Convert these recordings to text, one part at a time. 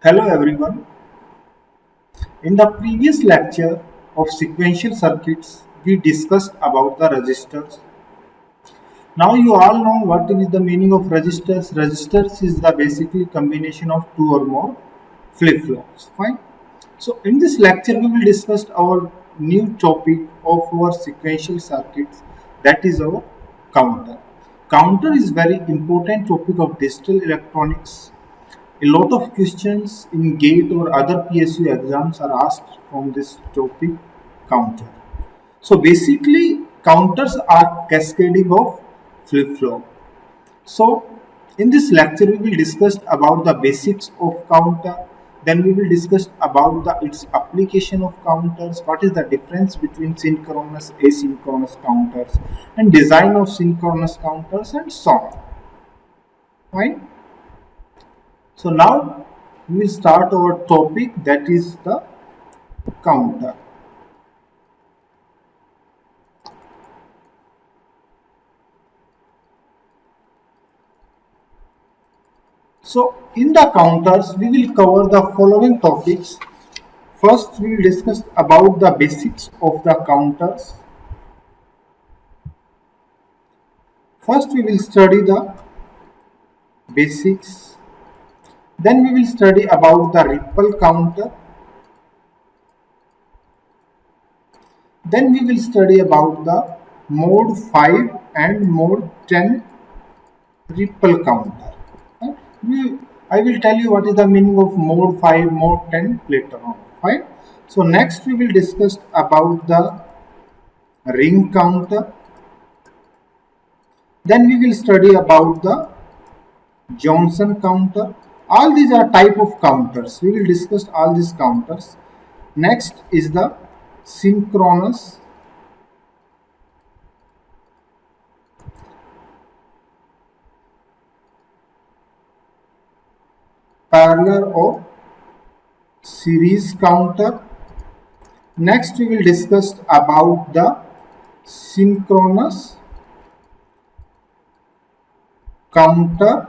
Hello everyone. In the previous lecture of sequential circuits, we discussed about the resistors. Now you all know what is the meaning of resistors. Resistors is the basically combination of two or more flip-flops. Fine. So in this lecture, we will discuss our new topic of our sequential circuits, that is our counter. Counter is very important topic of digital electronics. A lot of questions in GATE or other PSU exams are asked from this topic, counter. So basically, counters are cascading of flip-flop. So in this lecture, we will discuss about the basics of counter. Then we will discuss about its application of counters. What is the difference between synchronous, asynchronous counters, and design of synchronous counters, and so on. Right? So now we will start our topic, that is the counter. So in the counters we will cover the following topics. First we will discuss about the basics of the counters. First we will study the basics. Then we will study about the ripple counter. Then we will study about the mode 5 and mode 10 ripple counter. I will tell you what is the meaning of mode 5, mode 10 later on. Right? So next we will discuss about the ring counter. Then we will study about the Johnson counter. All these are type of counters. We will discuss all these counters. Next is the synchronous parallel or series counter. Next we will discuss about the synchronous counter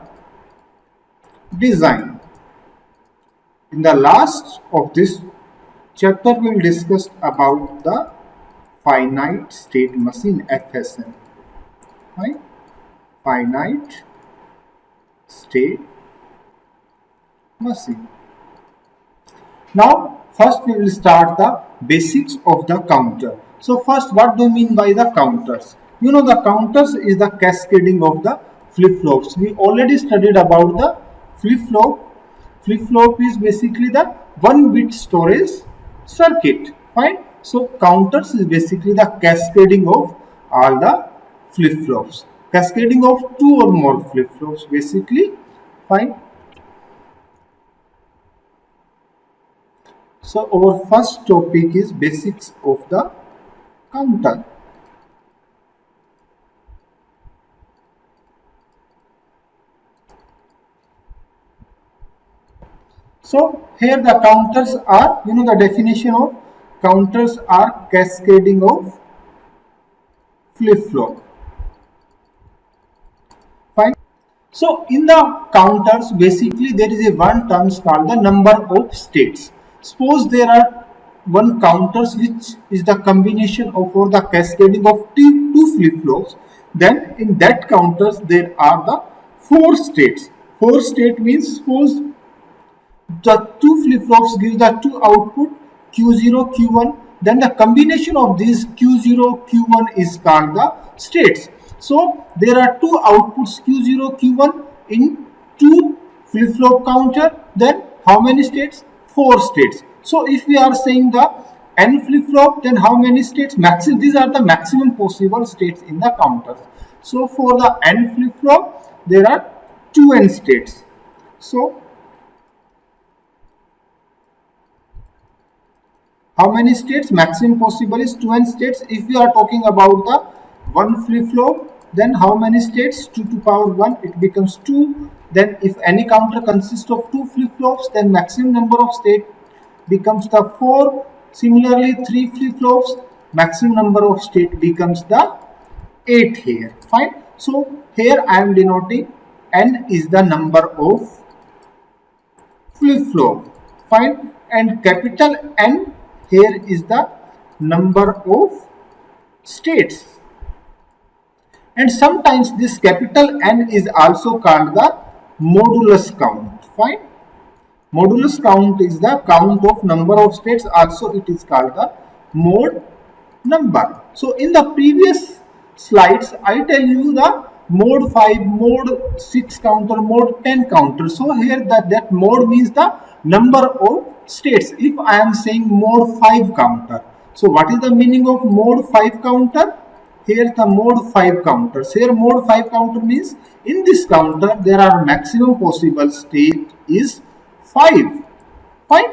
design. In the last of this chapter we will discuss about the finite state machine, FSM. Right? Finite state machine. Now first we will start the basics of the counter. So first, what do you mean by the counters? You know, the counters is the cascading of the flip-flops. We already studied about the flip-flop. Flip-flop is basically the 1-bit storage circuit. Fine. So counters is basically the cascading of all the flip-flops. Cascading of two or more flip-flops basically. Fine. So our first topic is basics of the counter. So here the counters are, you know, the definition of counters are cascading of flip-flop. Fine. So in the counters basically there is a one term called the number of states. Suppose there are one counters which is the combination of or the cascading of two flip-flops, then in that counters there are the 4 states. 4 state means suppose the two flip-flops give the two output Q0, Q1, then the combination of these Q0, Q1 is called the states. So there are two outputs Q0, Q1 in two flip-flop counter, then how many states? 4 states. So if we are saying the n flip-flop, then how many states? Maximum. These are the maximum possible states in the counters. So for the n flip-flop, there are 2n states. So how many states? Maximum possible is 2n states. If we are talking about the one flip-flop, then how many states? 2 to power 1, it becomes 2. Then if any counter consists of 2 flip-flops, then maximum number of states becomes the 4. Similarly, 3 flip-flops, maximum number of states becomes the 8 here. Fine. So here I am denoting n is the number of flip-flop. Fine. And capital N here is the number of states. And sometimes this capital N is also called the modulus count. Fine. Modulus count is the count of number of states. Also it is called the mod number. So in the previous slides I tell you the mode 5, mode 6 counter, mode 10 counter. So here that mode means the number of states. If I am saying mode 5 counter, so what is the meaning of mode 5 counter? Here the mode 5 counters. Here mode 5 counter means in this counter there are maximum possible state is 5. Fine.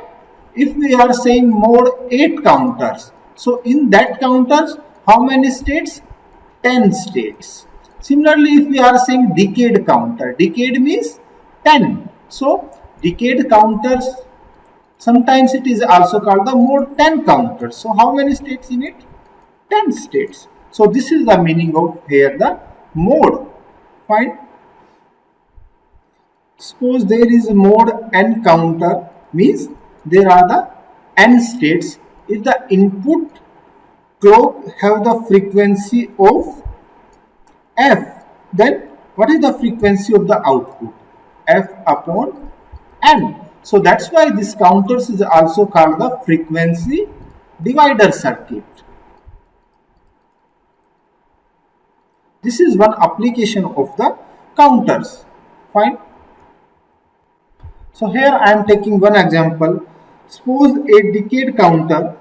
If we are saying mode 8 counters, so in that counters how many states? 10 states. Similarly, if we are saying decade counter, decade means 10. So decade counters, sometimes it is also called the mode 10 counter. So how many states in it? 10 states. So this is the meaning of here the mode. Fine. Suppose there is a mode n counter, means there are the n states. If the input clock have the frequency of f, then what is the frequency of the output? F upon n. So that's why this counters is also called the frequency divider circuit. This is one application of the counters. Fine. So here I am taking one example. Suppose a decade counter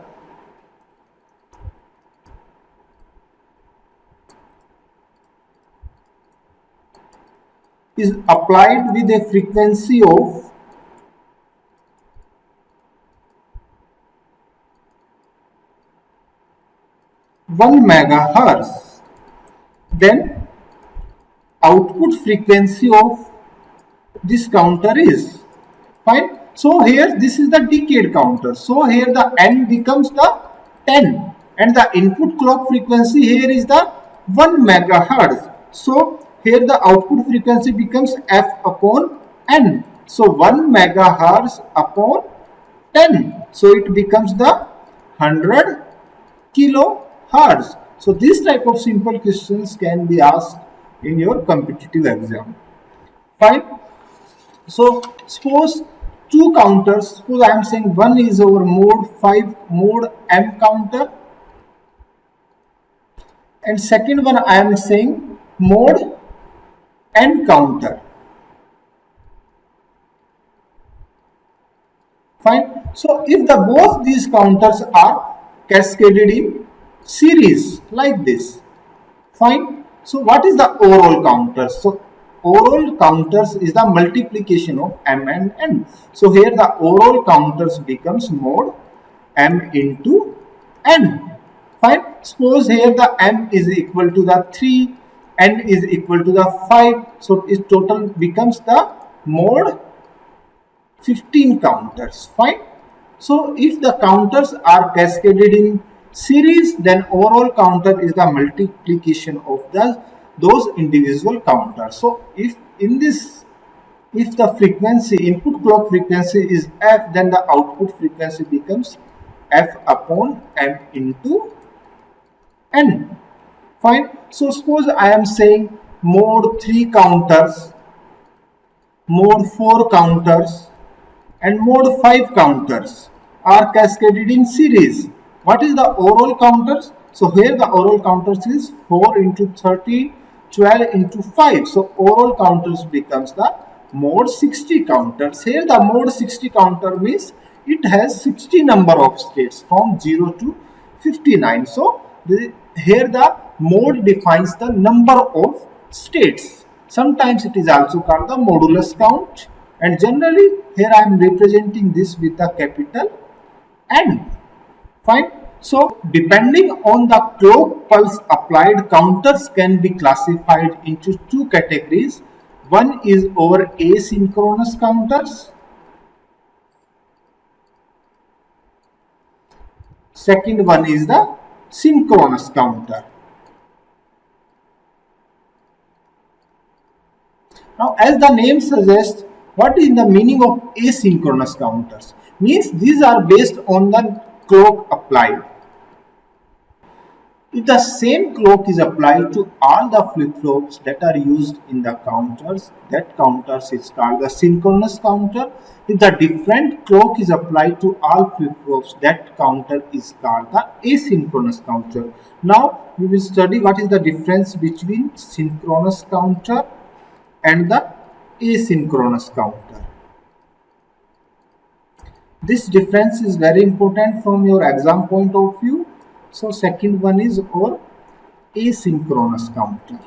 is applied with a frequency of 1 megahertz. Then output frequency of this counter is fine. So here this is the decade counter. So here the n becomes the 10 and the input clock frequency here is the 1 megahertz. So here the output frequency becomes f upon n. So 1 megahertz upon 10. So it becomes the 100 kilohertz. So this type of simple questions can be asked in your competitive exam. Fine. So suppose two counters, suppose I am saying one is over mode 5 mode m counter and second one I am saying mode n counter. Fine. So if the both these counters are cascaded in series like this, fine. So what is the overall counters? So overall counters is the multiplication of m and n. So here the overall counters becomes mode m into n. Fine. Suppose here the m is equal to the 3, n is equal to the 5. So its total becomes the mode 15 counters. Fine. So if the counters are cascaded in series, then overall counter is the multiplication of those individual counters. So if the frequency input clock frequency is f, then the output frequency becomes f upon m into n. Fine. So suppose I am saying mode 3 counters, mode 4 counters and mode 5 counters are cascaded in series. What is the overall counters? So here the overall counters is 4 into 13, 12 into 5. So overall counters becomes the mode 60 counters. Here the mode 60 counter means it has 60 number of states from 0 to 59. So here the mode defines the number of states. Sometimes it is also called the modulus count, and generally here I am representing this with the capital N. Fine. So depending on the clock pulse applied, counters can be classified into two categories. One is over asynchronous counters. Second one is the synchronous counter. Now as the name suggests, What is the meaning of asynchronous counters? Means these are based on the clock applied. If the same clock is applied to all the flip-flops that are used in the counters, that counters is called the synchronous counter. If the different clock is applied to all flip-flops, that counter is called the asynchronous counter. Now we will study what is the difference between synchronous counter and the asynchronous counter. This difference is very important from your exam point of view. So second one is our asynchronous counter.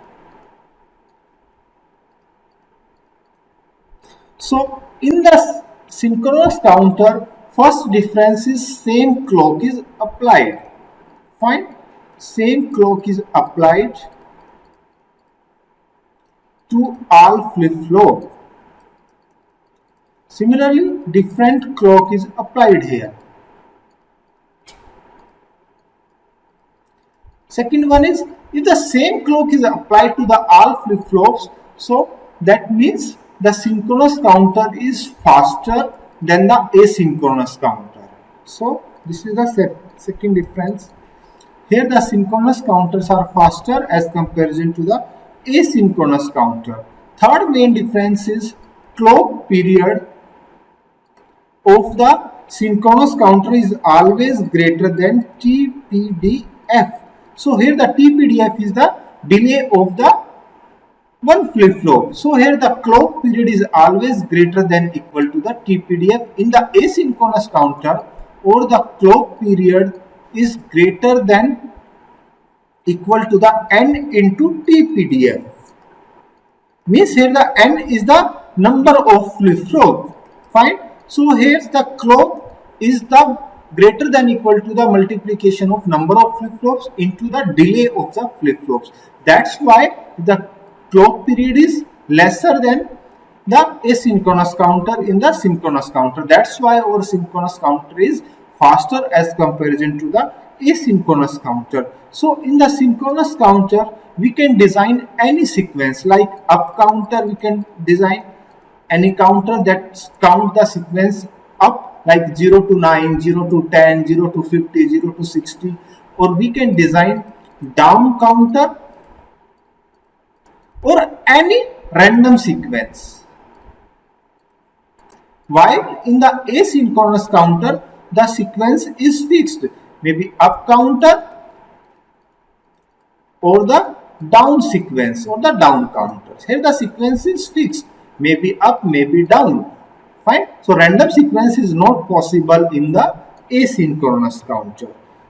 So in the synchronous counter, first difference is same clock is applied. Fine, same clock is applied to all flip-flop. Similarly, different clock is applied here. Second one is if the same clock is applied to the all flip-flops, so that means the synchronous counter is faster than the asynchronous counter. So this is the second difference. Here the synchronous counters are faster as comparison to the asynchronous counter. Third main difference is clock period of the synchronous counter is always greater than TPDF. So here the TPDF is the delay of the one flip-flop. So here the clock period is always greater than equal to the TPDF. In the asynchronous counter, or the clock period is greater than equal to the n into TPDF. Means here the n is the number of flip-flop. Fine. So here the clock is the greater than equal to the multiplication of number of flip-flops into the delay of the flip-flops. That's why the clock period is lesser than the asynchronous counter in the synchronous counter. That's why our synchronous counter is faster as comparison to the asynchronous counter. So in the synchronous counter, we can design any sequence like up counter. We can design any counter that count the sequence up like 0 to 9, 0 to 10, 0 to 50, 0 to 60, or we can design down counter or any random sequence. While in the asynchronous counter, the sequence is fixed, maybe up counter or the down sequence or the down counters. Here the sequence is fixed, maybe up, maybe down. Fine. So random sequence is not possible in the asynchronous counter.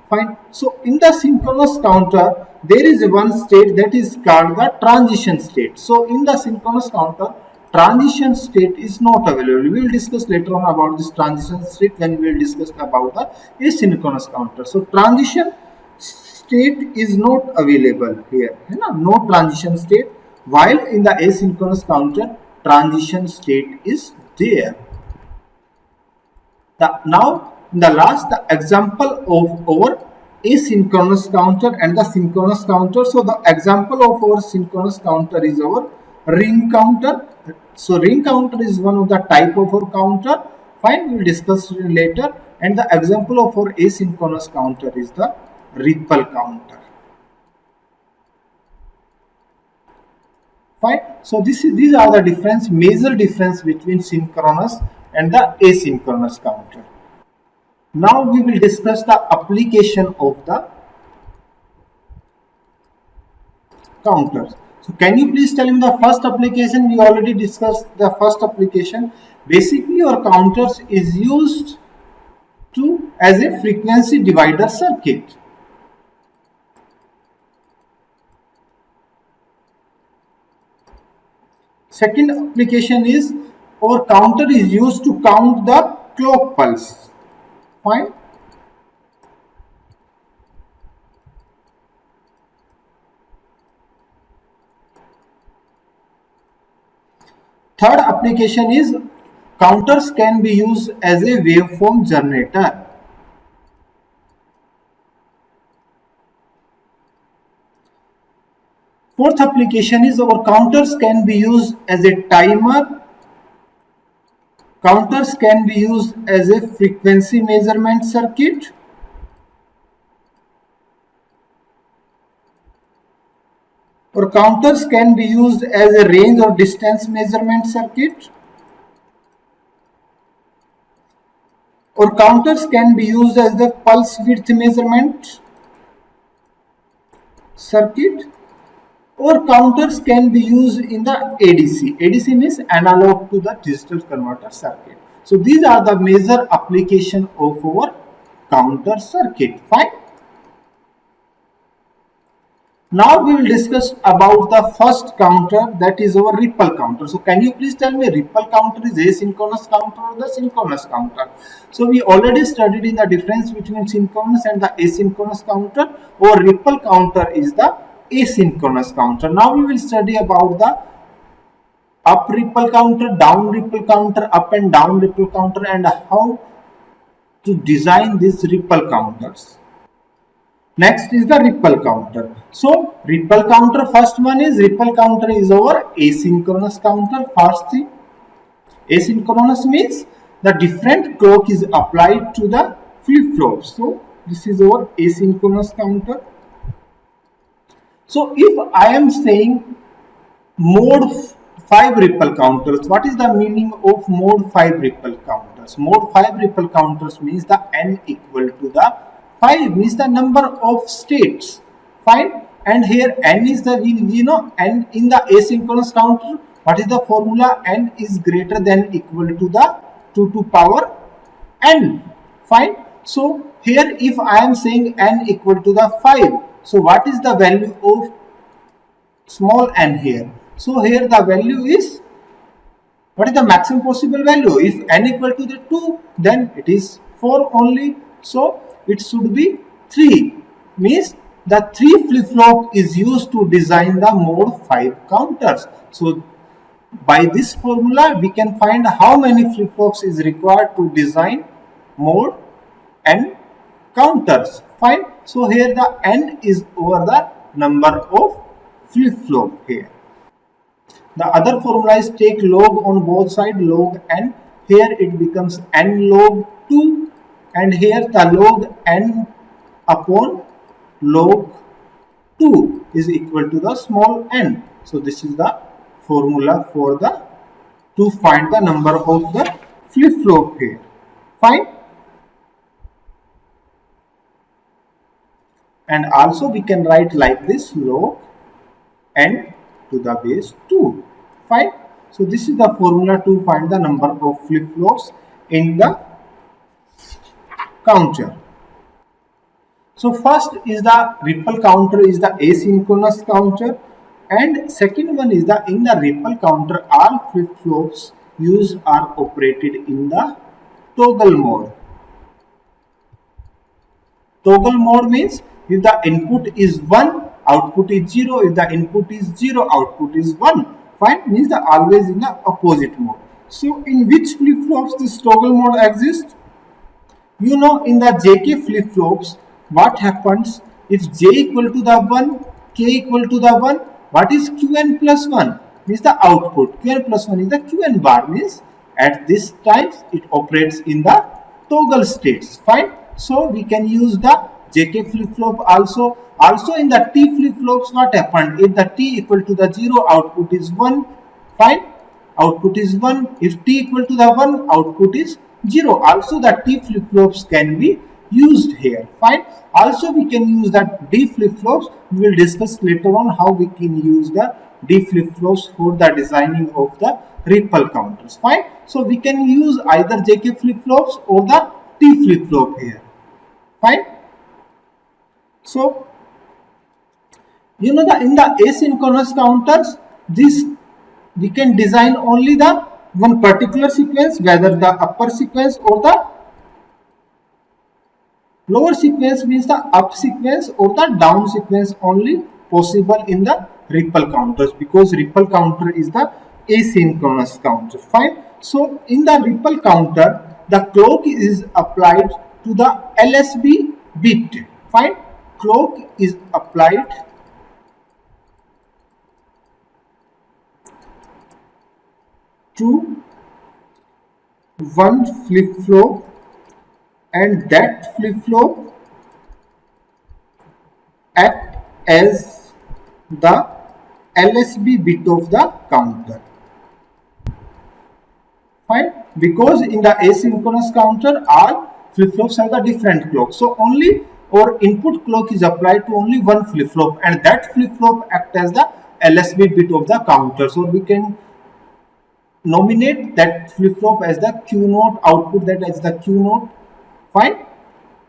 Fine. So in the synchronous counter, there is one state that is called the transition state. So in the synchronous counter, transition state is not available. We will discuss later on about this transition state when we will discuss about the asynchronous counter. So transition state is not available here. No transition state. While in the asynchronous counter, transition state is there. Now the last example of our asynchronous counter and the synchronous counter. So the example of our synchronous counter is our ring counter. So ring counter is one of the type of our counter. Fine, we will discuss later. And the example of our asynchronous counter is the ripple counter. Fine. So these are the difference, major difference between synchronous and the asynchronous counter. Now we will discuss the application of the counters. So can you please tell me the first application? We already discussed the first application. Basically, our counters is used to as a frequency divider circuit. Second application is our counter is used to count the clock pulse. Fine. Third application is counters can be used as a waveform generator. Fourth application is our counters can be used as a timer Counters can be used as a frequency measurement circuit, or counters can be used as a range or distance measurement circuit, or counters can be used as the pulse width measurement circuit, or counters can be used in the ADC. ADC means analog to the digital converter circuit. So these are the major application of our counter circuit. Fine. Now we will discuss about the first counter, that is our ripple counter. So can you please tell me, ripple counter is asynchronous counter or the synchronous counter? So we already studied in the difference between synchronous and the asynchronous counter, or ripple counter is the asynchronous counter. Now we will study about the up ripple counter, down ripple counter, up and down ripple counter, and how to design these ripple counters. Next is the ripple counter. So ripple counter, first one is ripple counter is our asynchronous counter. First thing, asynchronous means the different clock is applied to the flip-flop. So this is our asynchronous counter. So if I am saying mode 5 ripple counters, what is the meaning of mode 5 ripple counters? Mode 5 ripple counters means the n equal to the 5, means the number of states. Fine. And here n is the, n in the asynchronous counter, what is the formula? N is greater than equal to the 2 to power n. Fine. So here if I am saying n equal to the 5, so what is the value of small n here? So here the value is, what is the maximum possible value? If n equal to the 2, then it is 4 only. So it should be 3, means the 3 flip-flop is used to design the mode 5 counters. So by this formula we can find how many flip-flops is required to design mode n counters. Fine. So here the n is over the number of flip-flop here. The other formula is take log on both sides, log n. Here it becomes n log 2. And here the log n upon log 2 is equal to the small n. So this is the formula for the to find the number of the flip-flop here. Fine. And also we can write like this, log n to the base 2. Fine. So this is the formula to find the number of flip-flops in the counter. So first is the ripple counter is the asynchronous counter, and second one is the in the ripple counter all flip-flops used are operated in the toggle mode. Toggle mode means if the input is 1, output is 0. If the input is 0, output is 1. Fine, means the always in the opposite mode. So in which flip-flops this toggle mode exists? You know, in the JK flip-flops, what happens if J equal to the 1, K equal to the 1, what is Qn plus 1? Means the output. Qn plus 1 is the Qn bar, means at this time it operates in the toggle states. Fine. So we can use the JK flip-flop also. Also in the T flip-flops, what happened? If the T equal to the 0, output is 1. Fine. Output is 1. If T equal to the 1, output is 0. Also the T flip-flops can be used here. Fine. Also we can use that D flip-flops. We will discuss later on how we can use the D flip-flops for the designing of the ripple counters. Fine. So we can use either JK flip-flops or the T flip-flop here. Fine. So you know that in the asynchronous counters, this we can design only the one particular sequence, whether the upper sequence or the lower sequence, means the up sequence or the down sequence only possible in the ripple counters, because ripple counter is the asynchronous counter. Fine. So in the ripple counter, the clock is applied to the LSB bit. Fine. Clock is applied to one flip flop, and that flip flop act as the LSB bit of the counter. Fine, because in the asynchronous counter all flip flops have the different clock, so only our input clock is applied to only one flip flop, and that flip flop act as the LSB bit of the counter. So we can nominate that flip flop as the Q note, output that as the Q note. Fine,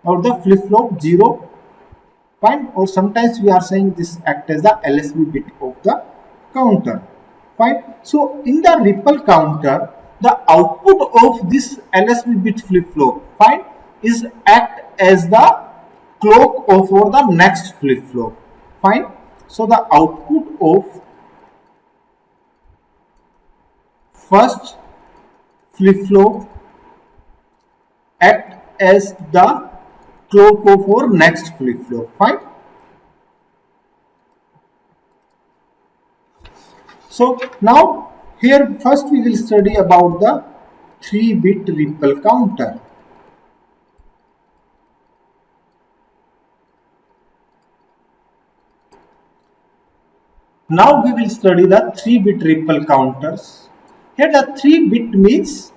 or the flip flop 0. Fine, or sometimes we are saying this act as the LSB bit of the counter. Fine, so in the ripple counter, the output of this LSB bit flip flop, fine, is act as the clock of for the next flip flop. Fine, so the output of first flip flop act as the clock of our next flip flop. Fine. So now here first we will study about the 3-bit ripple counter. Now we will study the 3-bit ripple counters. Here the 3-bit means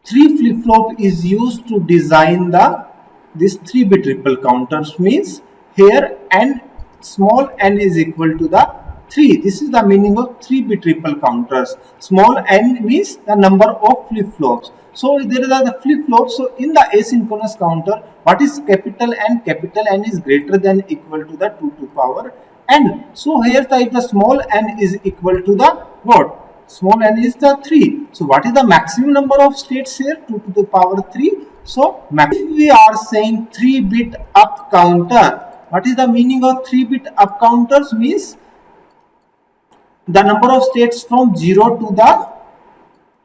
3 flip flop is used to design this 3-bit ripple counters, means here n, small n is equal to the 3. This is the meaning of 3-bit ripple counters. Small n means the number of flip flops. So there are the flip flops. So in the asynchronous counter, what is capital N? Capital N is greater than equal to the 2 to power n. So here if the small n is equal to the what? Small n is the 3. So what is the maximum number of states here? 2 to the power 3. So if we are saying 3-bit up counter, what is the meaning of 3-bit up counters? Means the number of states from 0 to the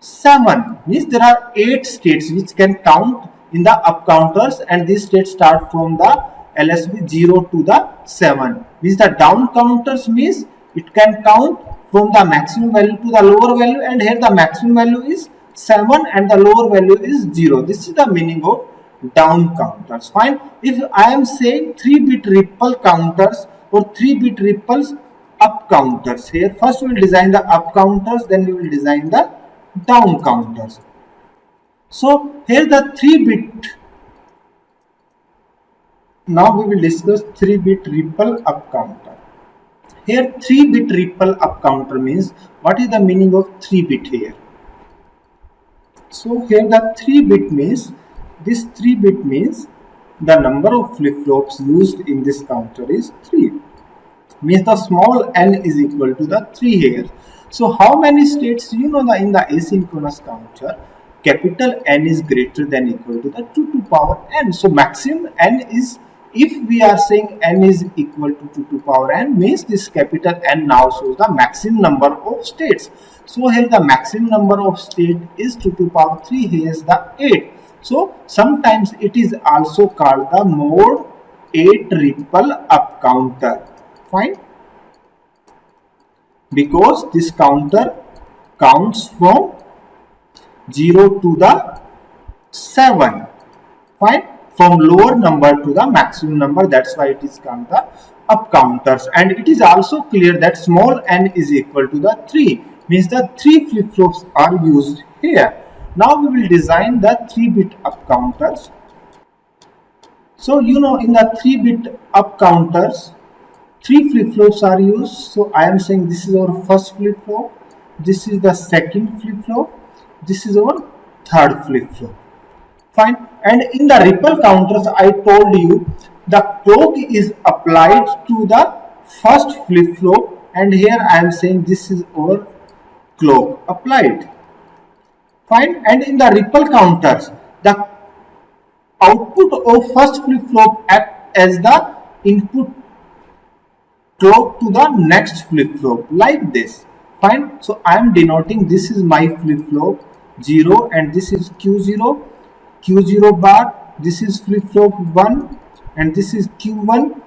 7, means there are 8 states which can count in the up counters, and these states start from the LSB 0 to the 7. Means the down counters means it can count from the maximum value to the lower value, and here the maximum value is 7 and the lower value is 0. This is the meaning of down counters. Fine. If I am saying 3-bit ripple counters or 3-bit ripples up counters, here first we will design the up counters, then we will design the down counters. So here the 3-bit, now we will discuss 3-bit ripple up counter. Here 3-bit ripple up counter means, what is the meaning of 3-bit here? So here the 3-bit means, this 3-bit means the number of flip flops used in this counter is 3. Means the small n is equal to the 3 here. So how many states, you know, in the asynchronous counter, capital N is greater than equal to the 2 to power n. So maximum n is, if we are saying n is equal to 2 to power n, means this capital N now shows the maximum number of states. So here the maximum number of state is 2 to power 3, here is the 8. So sometimes it is also called the mode 8 ripple up counter. Fine, because this counter counts from 0 to the 7. Fine, from lower number to the maximum number, that's why it is called the up counters. And it is also clear that small n is equal to the 3, means the 3 flip flops are used here. Now we will design the 3-bit up counters. So you know, in the 3-bit up counters, 3 flip flops are used. So I am saying this is our first flip flop, this is the second flip flop, this is our third flip flop. Fine. And in the ripple counters, I told you the clock is applied to the first flip flop, and here I am saying this is our clock applied. Fine. And in the ripple counters, the output of first flip flop act as the input clock to the next flip flop, like this. Fine. So I am denoting, this is my flip flop 0 and this is Q0, Q0 bar, this is flip flop 1 and this is Q1,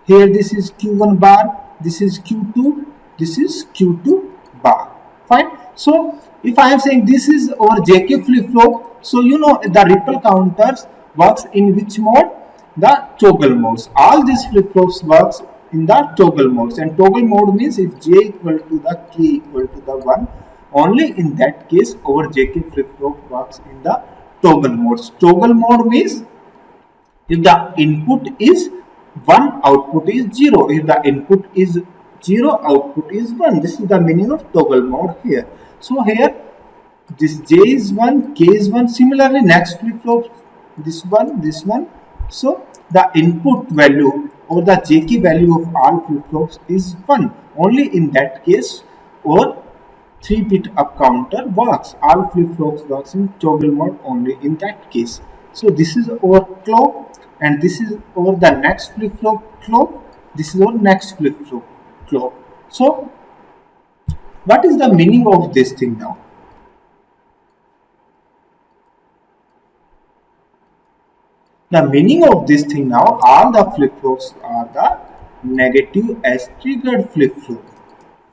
here this is Q1 bar, this is Q2, this is Q2 bar. Fine. So if I am saying this is our JK flip-flop, so you know the ripple counters works in which mode? The toggle modes. All these flip-flops works in the toggle modes, and toggle mode means if J equal to the K equal to the 1, only in that case our JK flip-flop works in the toggle modes. Toggle mode means if the input is 1, output is 0. If the input is 0, output is 1. This is the meaning of toggle mode here. So here this J is 1, K is 1. Similarly, next flip flop, this one. So the input value or the JK value of all flip flops is 1. Only in that case our 3-bit up counter works. All flip flops works in toggle mode only in that case. So this is our clock, and this is our the next flip flop clock. This is our next flip flop clock. So what is the meaning of this thing now? The meaning of this thing now, all the flip flops are the negative edge triggered flip flop.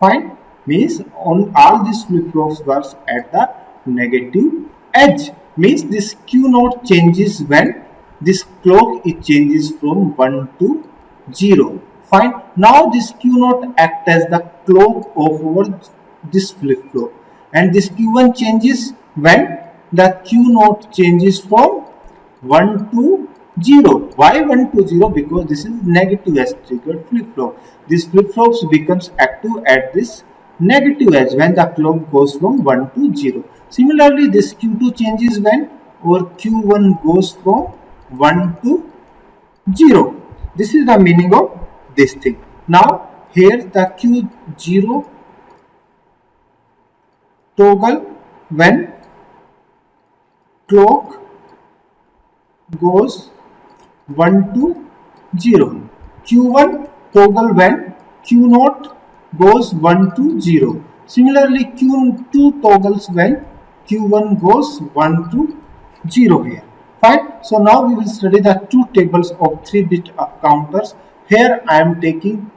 Fine, means on all these flip flops works at the negative edge. Means this Q naught changes when this clock it changes from 1 to 0. Fine. Now this Q naught acts as the clock of our this flip flop, and this Q1 changes when the Q naught changes from 1 to 0. Why 1 to 0? Because this is negative edge triggered flip flop. This flip flops becomes active at this negative edge when the clock goes from 1 to 0. Similarly, this Q2 changes when our Q1 goes from 1 to 0. This is the meaning of this thing. Now here the Q0 toggle when clock goes 1 to 0. Q1 toggle when Q0 goes 1 to 0. Similarly, Q2 toggles when Q1 goes 1 to 0 here. Fine. So now we will study the two tables of 3-bit up counters. Here I am taking,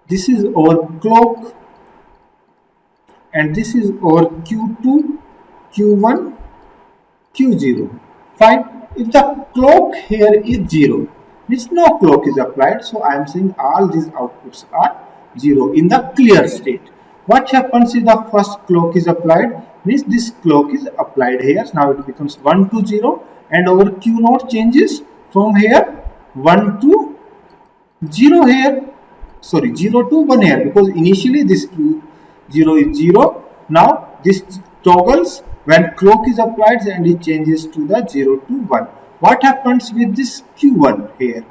this is our clock, and this is our Q2, Q1, Q0. Fine. If the clock here is 0, means no clock is applied, so I am saying all these outputs are 0 in the clear state. What happens if the first clock is applied? Means this clock is applied here. Now it becomes 1 to 0, and our Q naught changes from here 1 to 0 here. Sorry, 0 to 1 here, because initially this Q0 is 0. Now this toggles when clock is applied and it changes to the 0 to 1. What happens with this Q1 here?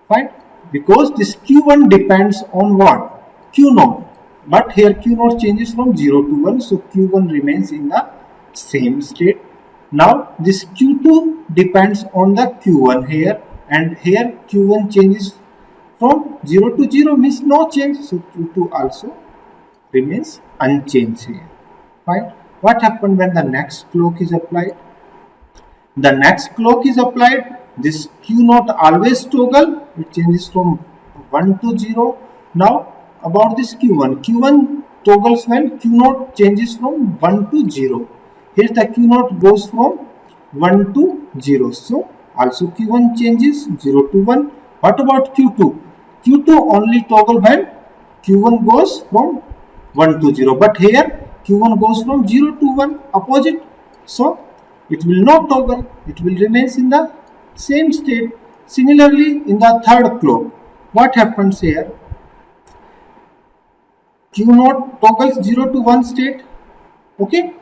Fine, because this Q1 depends on what? Q0. But here Q0 changes from 0 to 1, so Q1 remains in the same state. Now this Q2 depends on the Q1 here, and here Q1 changes from 0 to 0, means no change, so Q2 also remains unchanged here. Fine. What happened when the next clock is applied? The next clock is applied, this Q0 always toggle, it changes from 1 to 0. Now about this Q1, Q1 toggles when Q0 changes from 1 to 0. Here the Q0 goes from 1 to 0, so also Q1 changes 0 to 1. What about Q2? Q2 only toggle when Q1 goes from 1 to 0, but here Q1 goes from 0 to 1, opposite, so it will not toggle, it will remain in the same state. Similarly, in the third clock, what happens here? Q0 toggles 0 to 1 state. Okay.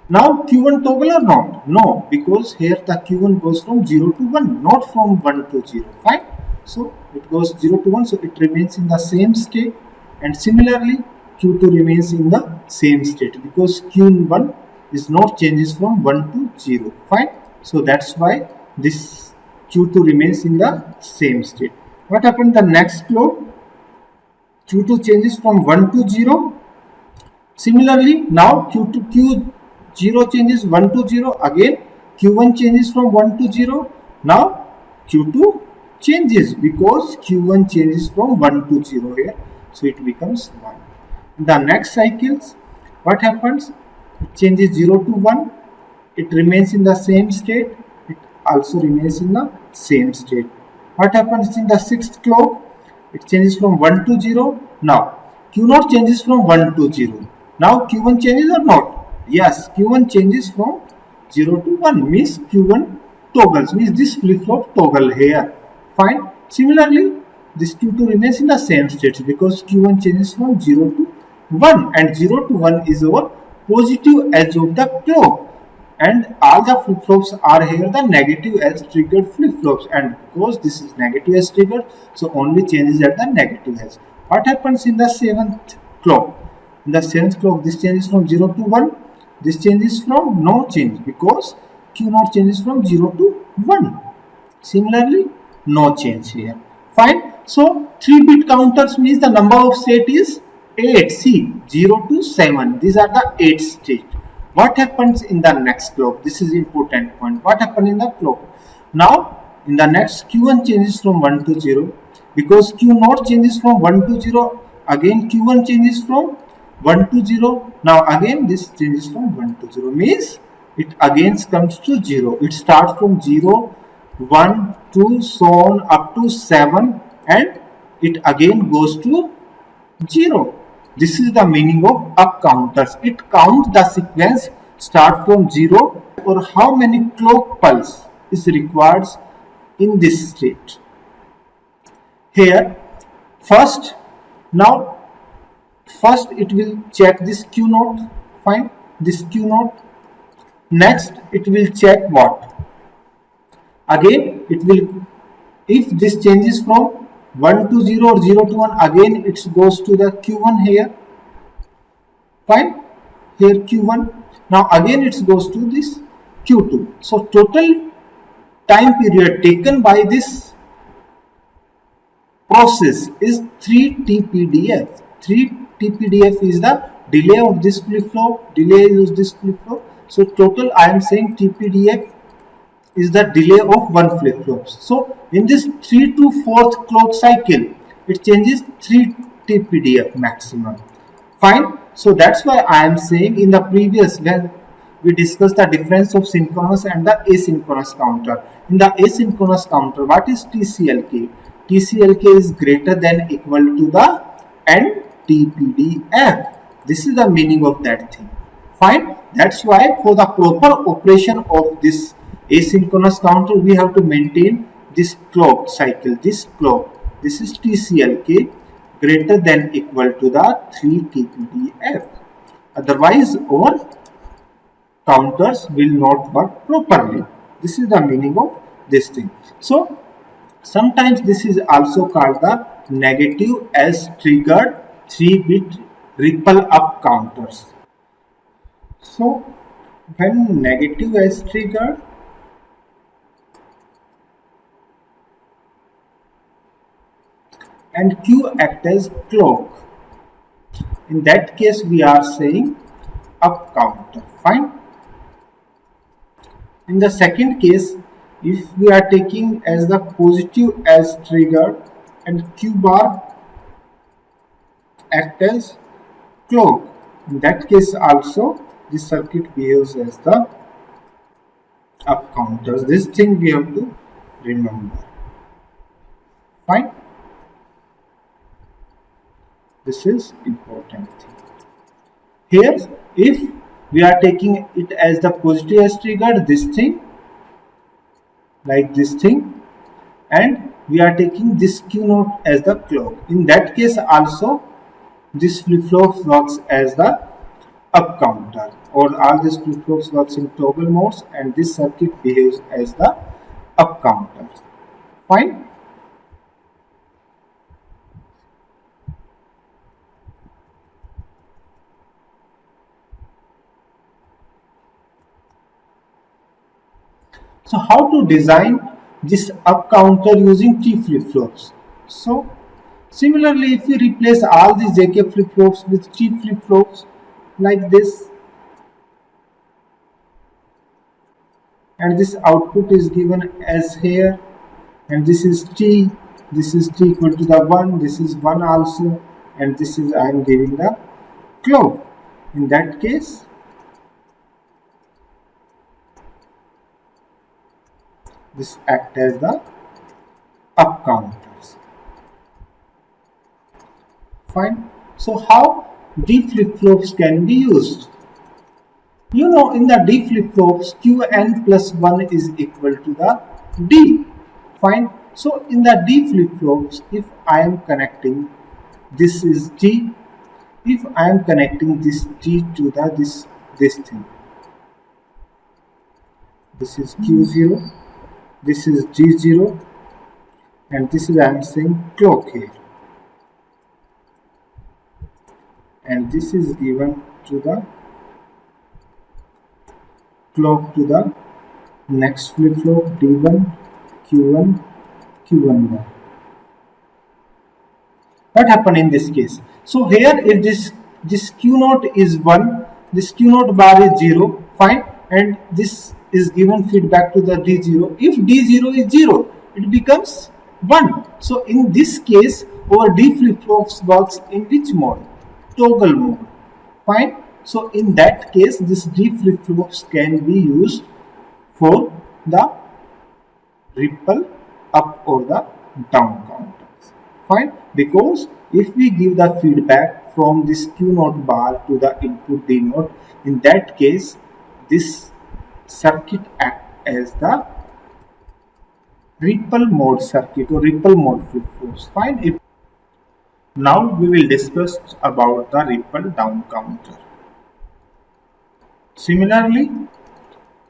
Now Q1 toggle or not? No, because here the Q1 goes from 0 to 1, not from 1 to 0. Fine. So it goes 0 to 1, so it remains in the same state. And similarly, Q2 remains in the same state because Q1 is not changes from 1 to 0. Fine. So that's why this Q2 remains in the same state. What happened the next clock? Q2 changes from 1 to 0. Similarly, now Q0 changes 1 to 0. Again, Q1 changes from 1 to 0. Now, Q2 changes because Q1 changes from 1 to 0 here. So, it becomes 1. The next cycles, what happens? It changes 0 to 1. It remains in the same state. It also remains in the same state. What happens in the sixth clock? It changes from 1 to 0. Now Q0 changes from 1 to 0. Now Q1 changes or not? Yes, Q1 changes from 0 to 1, means Q1 toggles, means this flip-flop toggle here. Fine. Similarly, this Q2 remains in the same state because Q1 changes from 0 to 1, and 0 to 1 is our positive edge of the clock, and all the flip-flops are here the negative edge triggered flip-flops, and because this is negative edge triggered, so only changes at the negative edge. What happens in the seventh clock? In the seventh clock, this changes from 0 to 1. This changes from no change because Q0 changes from 0 to 1. Similarly, no change here. Fine. So 3-bit counters means the number of state is 8. See, 0 to 7. These are the 8 state. What happens in the next clock? This is important point. What happens in the clock? Now, in the next, Q1 changes from 1 to 0. Because Q0 changes from 1 to 0. Again, Q1 changes from 1 to 0. Now, again, this changes from 1 to 0. Means, it again comes to 0. It starts from 0, 1, 2, so on up to 7. And it again goes to 0. This is the meaning of up counters. It counts the sequence start from 0 or how many clock pulse is required in this state. Here, first it will check this Q0. Fine, this Q0. Next, it will check what? Again, it will, if this changes from 1 to 0 or 0 to 1, again it goes to the Q1 here. Fine. Here Q1. Now again it goes to this Q2. So total time period taken by this process is 3 TPDF. 3 TPDF is the delay of this flip-flop, delay is this flip-flop. So total I am saying TPDF is the delay of one flip-flop. So in this 3 to 4th clock cycle, it changes 3 TPDF maximum. Fine. So that's why I am saying in the previous, when we discussed the difference of synchronous and the asynchronous counter. In the asynchronous counter, what is TCLK? TCLK is greater than equal to the NTPDF. This is the meaning of that thing. Fine. That's why for the proper operation of this asynchronous counter, we have to maintain this clock cycle, this clock. This is TCLK greater than equal to the 3 TPDF. Otherwise, our counters will not work properly. This is the meaning of this thing. So, sometimes this is also called the negative edge triggered 3-bit ripple up counters. So, when negative edge triggered, and Q act as clock, in that case we are saying up counter. Fine. In the second case, if we are taking as the positive as triggered and Q bar act as clock, in that case also this circuit behaves as the up counters. This thing we have to remember. Fine. This is important thing. Here, if we are taking it as the positive as triggered, this thing, like this thing, and we are taking this Q0 as the clock. In that case also, this flip-flop works as the up counter, or all these flip-flops works in toggle modes, and this circuit behaves as the up counter. Fine. So how to design this up counter using T flip-flops? So similarly, if we replace all these JK flip-flops with T flip-flops like this, and this output is given as here, and this is T equal to the 1, this is 1 also, and this is I am giving the clock. In that case, This act as the up counters. Fine. So how D flip-flops can be used? You know, in the D flip-flops, Qn plus 1 is equal to the D. Fine. So in the D flip-flops, if I am connecting, this is D. If I am connecting this D to the this thing, this is Q0, this is D0, and this is I am saying clock here, and this is given to the clock to the next flip-flop D1, Q1, Q1 bar. What happened in this case? So here if this Q0 is 1, this Q0 bar is 0, fine, and this is given feedback to the D0. If D0 is 0, it becomes 1. So in this case, our D flip-flops works in which mode? Toggle mode. Fine. So in that case, this D flip-flops can be used for the ripple up or the down counters. Fine. Because if we give the feedback from this Q0 bar to the input D0, in that case, this circuit acts as the ripple mode circuit or ripple mode flip-flops. Fine. Now we will discuss about the ripple down counter. Similarly,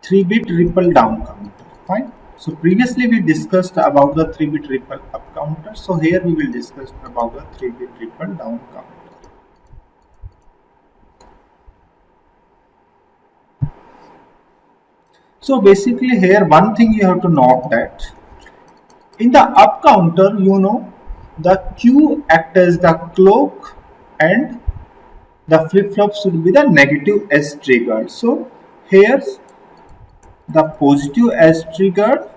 3-bit ripple down counter. Fine. So previously we discussed about the 3-bit ripple up counter. So here we will discuss about the 3-bit ripple down counter. So basically here one thing you have to note that in the up counter, you know, the Q acts as the clock and the flip-flop should be the negative S triggered. So here's the positive S triggered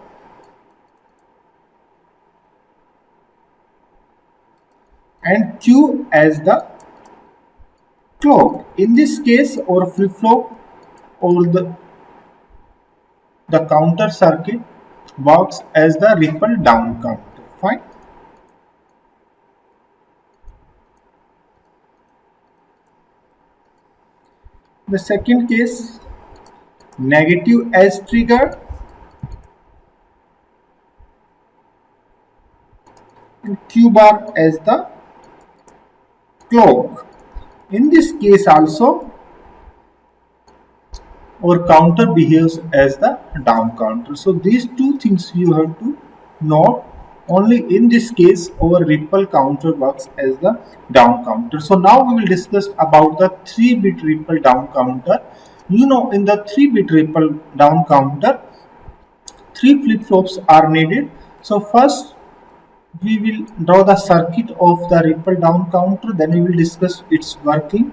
and Q as the clock. In this case, our flip-flop or the counter circuit works as the ripple down counter. Fine. The second case, negative S trigger and Q bar as the clock. In this case also, our counter behaves as the down counter. So these two things you have to note. Only in this case our ripple counter works as the down counter. So now we will discuss about the 3-bit ripple down counter. You know, in the 3-bit ripple down counter, 3 flip-flops are needed. So first we will draw the circuit of the ripple down counter, then we will discuss its working.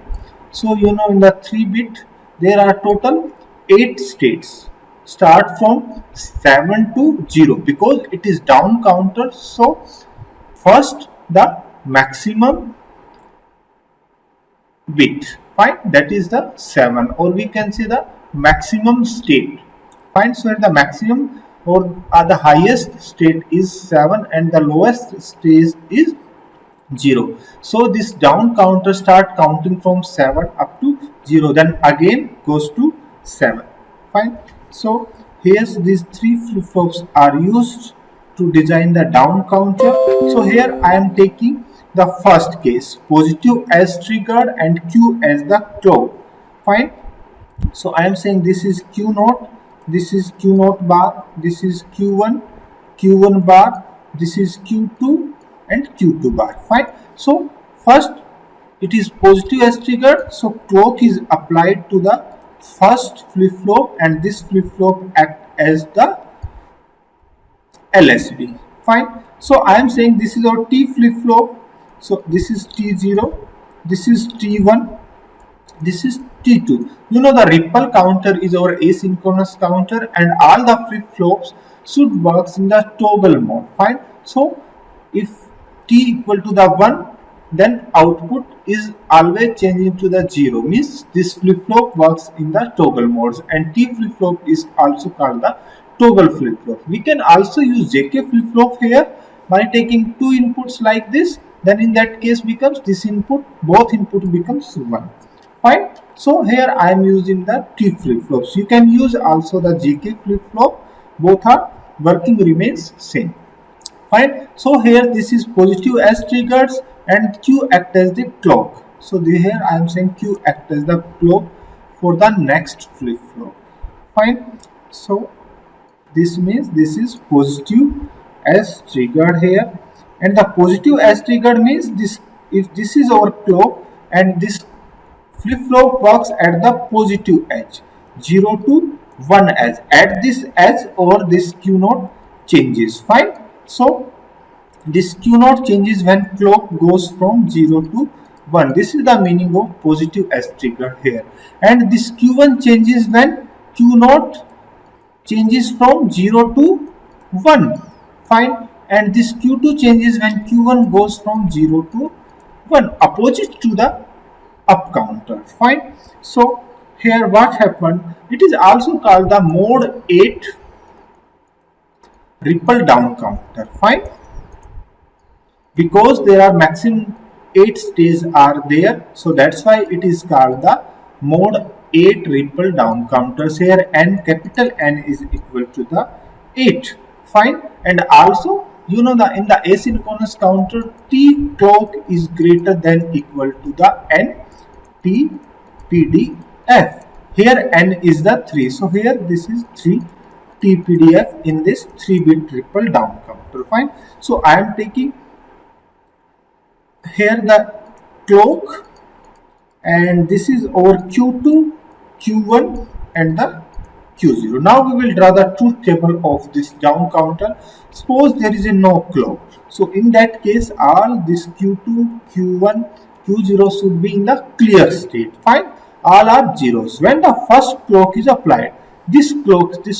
So you know, in the 3-bit there are total 8 states. Start from 7 to 0 because it is down counter. So first the maximum bit, fine, that is the 7, or we can say the maximum state. Fine. So the maximum or the highest state is 7 and the lowest state is 0. So this down counter start counting from 7 up to 0, then again goes to 7. Fine. So here's these 3 flip-flops are used to design the down counter. So here I am taking the first case, positive S triggered and Q as the clock. Fine. So I am saying this is Q0, this is Q0 bar, this is Q1, Q1 bar, this is Q2 and Q2 bar. Fine. So first it is positive S triggered, so clock is applied to the first flip-flop and this flip-flop act as the LSB. Fine. So I am saying this is our T flip-flop. So this is T0, this is T1, this is T2. You know, the ripple counter is our asynchronous counter and all the flip-flops should work in the toggle mode. Fine. So if T equal to the 1, then output is always changing to the 0, means this flip-flop works in the toggle modes, and T flip-flop is also called the toggle flip-flop. We can also use JK flip-flop here by taking two inputs like this, then in that case becomes this input, both input becomes 1. Fine. So here I am using the T flip-flops. You can use also the JK flip-flop, both are working remains same. Fine. So here this is positive as triggers and Q act as the clock. So here I am saying Q act as the clock for the next flip flop. Fine. So this means this is positive as triggered here, and the positive as triggered means this, if this is our clock and this flip flop works at the positive edge, 0 to 1 edge, at this edge or this Q naught changes. Fine. So this Q naught changes when clock goes from 0 to 1. This is the meaning of positive as triggered here. And this Q1 changes when Q naught changes from 0 to 1. Fine. And this Q2 changes when Q1 goes from 0 to 1, opposite to the up counter. Fine. So here what happened, it is also called the mode 8 ripple down counter. Fine. Because there are maximum 8 stages are there, so that's why it is called the mode 8 ripple down counters. Here n, capital N is equal to the 8. Fine. And also you know that in the asynchronous counter T clock is greater than equal to the N T PDF. Here N is the 3, so here this is 3 TPDF in this 3-bit ripple down counter. Fine. So I am taking here the clock, and this is our Q2, Q1 and the Q0. Now we will draw the truth table of this down counter. Suppose there is a no clock, so in that case all this Q2, Q1, Q0 should be in the clear state. Fine. All are zeros. When the first clock is applied, this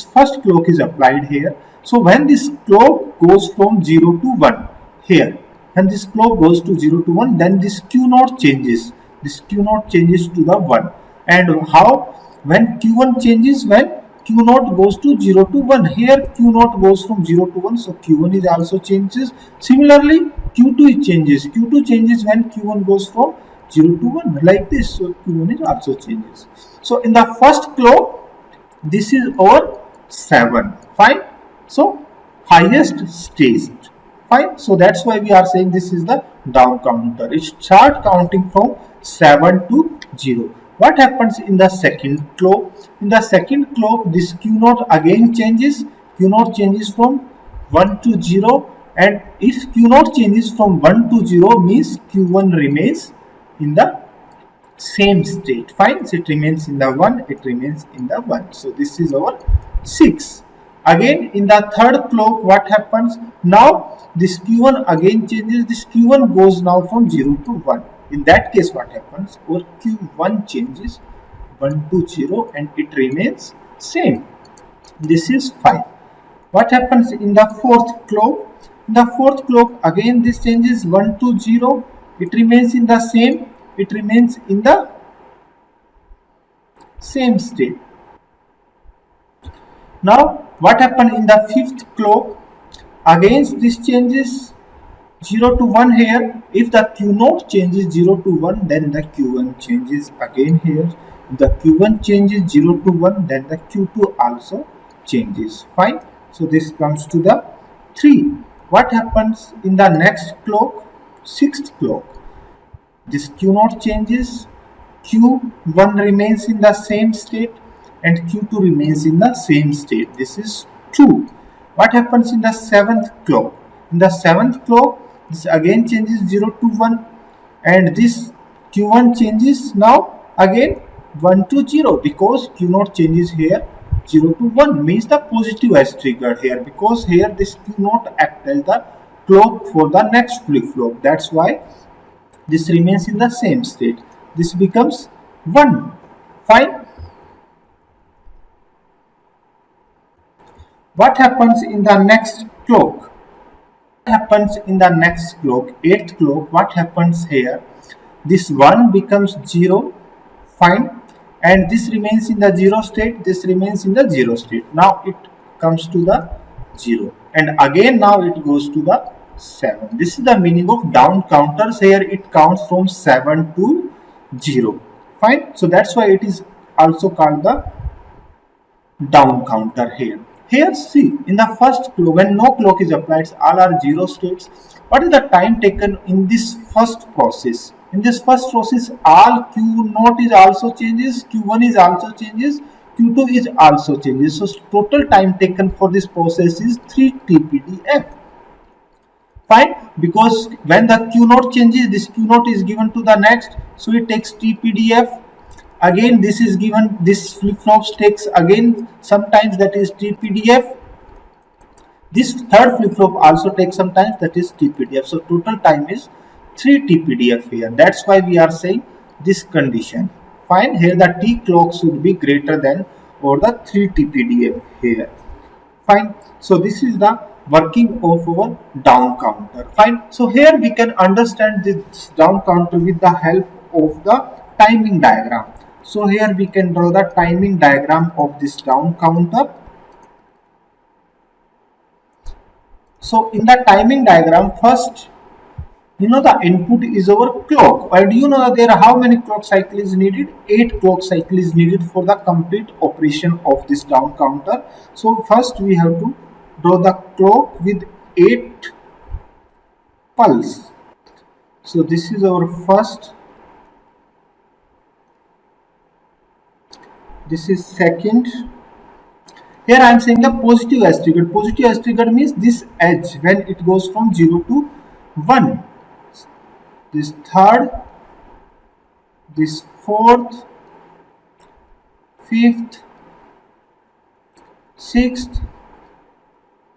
first clock is applied here. So when this clock goes from 0 to 1 here, and this clock goes to 0 to 1, then this Q naught changes. This Q naught changes to the 1. And how? When Q1 changes, when Q naught goes to 0 to 1. Here Q naught goes from 0 to 1, so Q1 is also changes. Similarly, Q2 changes. Q2 changes when Q1 goes from 0 to 1, like this. So Q1 is also changes. So in the first clock, this is our 7. Fine. So highest stage. Fine. So that's why we are saying this is the down counter. It start counting from 7 to 0. What happens in the second clock? In the second clock, this Q naught again changes. Q naught changes from 1 to 0, and if Q naught changes from 1 to 0 means Q1 remains in the same state. Fine. So it remains in the 1, it remains in the 1. So this is our 6. Again in the third clock, what happens? Now this Q1 again changes. This Q1 goes now from 0 to 1. In that case what happens? Our Q1 changes 1 to 0 and it remains same. This is 5. What happens in the fourth clock? In the fourth clock again this changes 1 to 0. It remains in the same. It remains in the same state. Now what happened in the fifth clock? Again this changes 0 to 1 here. If the Q naught changes 0 to 1, then the Q1 changes again here. If the Q1 changes 0 to 1, then the Q2 also changes. Fine. So this comes to the 3. What happens in the next clock? Sixth clock. This Q naught changes, Q1 remains in the same state and Q2 remains in the same state. This is 2. What happens in the seventh clock? In the seventh clock, this again changes 0 to 1 and this Q1 changes now again 1 to 0 because Q naught changes here 0 to 1 means the positive has triggered here, because here this Q naught acts as the clock for the next flip flop. That's why this remains in the same state. This becomes 1. Fine. What happens in the next clock? What happens in the next clock, 8th clock? What happens here? This 1 becomes 0, fine, and this remains in the 0 state, this remains in the 0 state. Now it comes to the 0, and again now it goes to the 7. This is the meaning of down counters. Here it counts from 7 to 0, fine. So that's why it is also called the down counter here. Here see, in the first clock, when no clock is applied, all are 0 states. What is the time taken in this first process? In this first process, all Q0 is also changes, Q1 is also changes, Q2 is also changes. So total time taken for this process is 3 TPDF. Fine, because when the Q0 changes, this Q0 is given to the next, so it takes TPDF. Again this is given, this flip-flops takes again sometimes, that is TPDF. This third flip-flop also takes sometimes, that is TPDF. So total time is 3 TPDF here. That's why we are saying this condition. Fine, here the T clock should be greater than or the 3 TPDF here. Fine, so this is the working of our down counter. Fine, so here we can understand this down counter with the help of the timing diagram. So here we can draw the timing diagram of this down counter. So in the timing diagram, first, you know, the input is our clock. Why do you know that there are how many clock cycles is needed? 8 clock cycles is needed for the complete operation of this down counter. So first we have to draw the clock with 8 pulse. So this is our first, this is second. Here I am saying the positive edge triggered. Positive edge triggered means this edge when it goes from 0 to 1. This third, this fourth, fifth, sixth,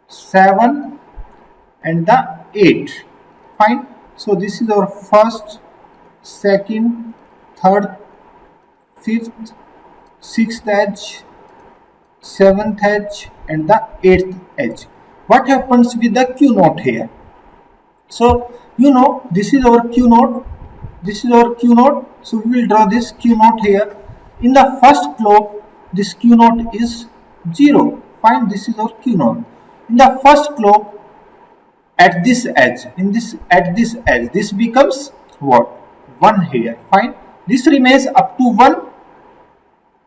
7 and the 8. Fine. So this is our first, second, third, fifth, sixth edge, 7th edge and the 8th edge. What happens with the Q0 here? So you know, this is our Q0, this is our Q0. So we will draw this Q0 here. In the first clock, this Q0 is 0. Fine, this is our Q0. In the first clock, at this edge, at this edge, this becomes what? 1 here. Fine. This remains up to 1,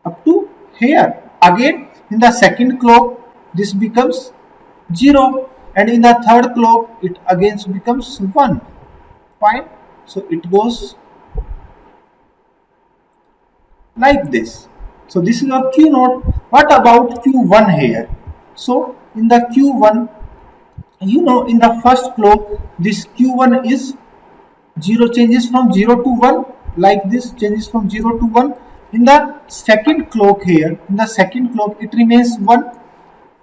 up to here. Again, in the second clock, this becomes 0. And in the third clock, it again becomes 1. Fine. So it goes like this. So this is our Q0. What about Q1 here? So in the Q1, you know, in the first clock, this Q1 is 0, changes from 0 to 1, like this, changes from 0 to 1. In the second clock here, in the second clock, it remains 1.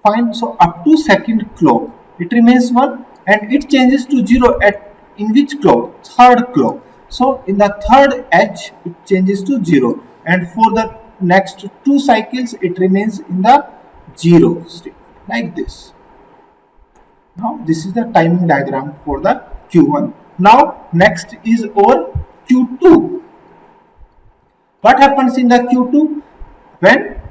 Fine. So up to second clock, it remains 1 and it changes to 0 at in which clock? Third clock. So in the third edge it changes to 0 and for the next 2 cycles it remains in the 0 state, like this. Now this is the timing diagram for the Q1. Now next is our Q2. What happens in the Q2? When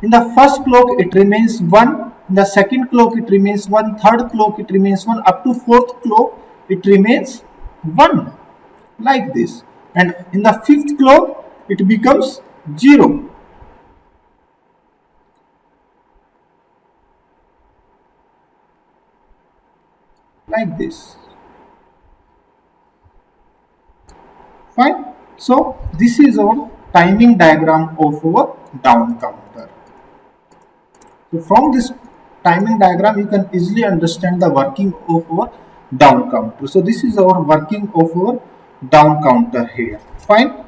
in the first clock it remains 1, in the second clock it remains 1, third clock it remains 1, up to fourth clock it remains 1, like this. And in the fifth clock it becomes 0. Like this. Fine. So this is our timing diagram of our down counter. So from this timing diagram you can easily understand the working of our down counter. So this is our working of our down counter here. Fine.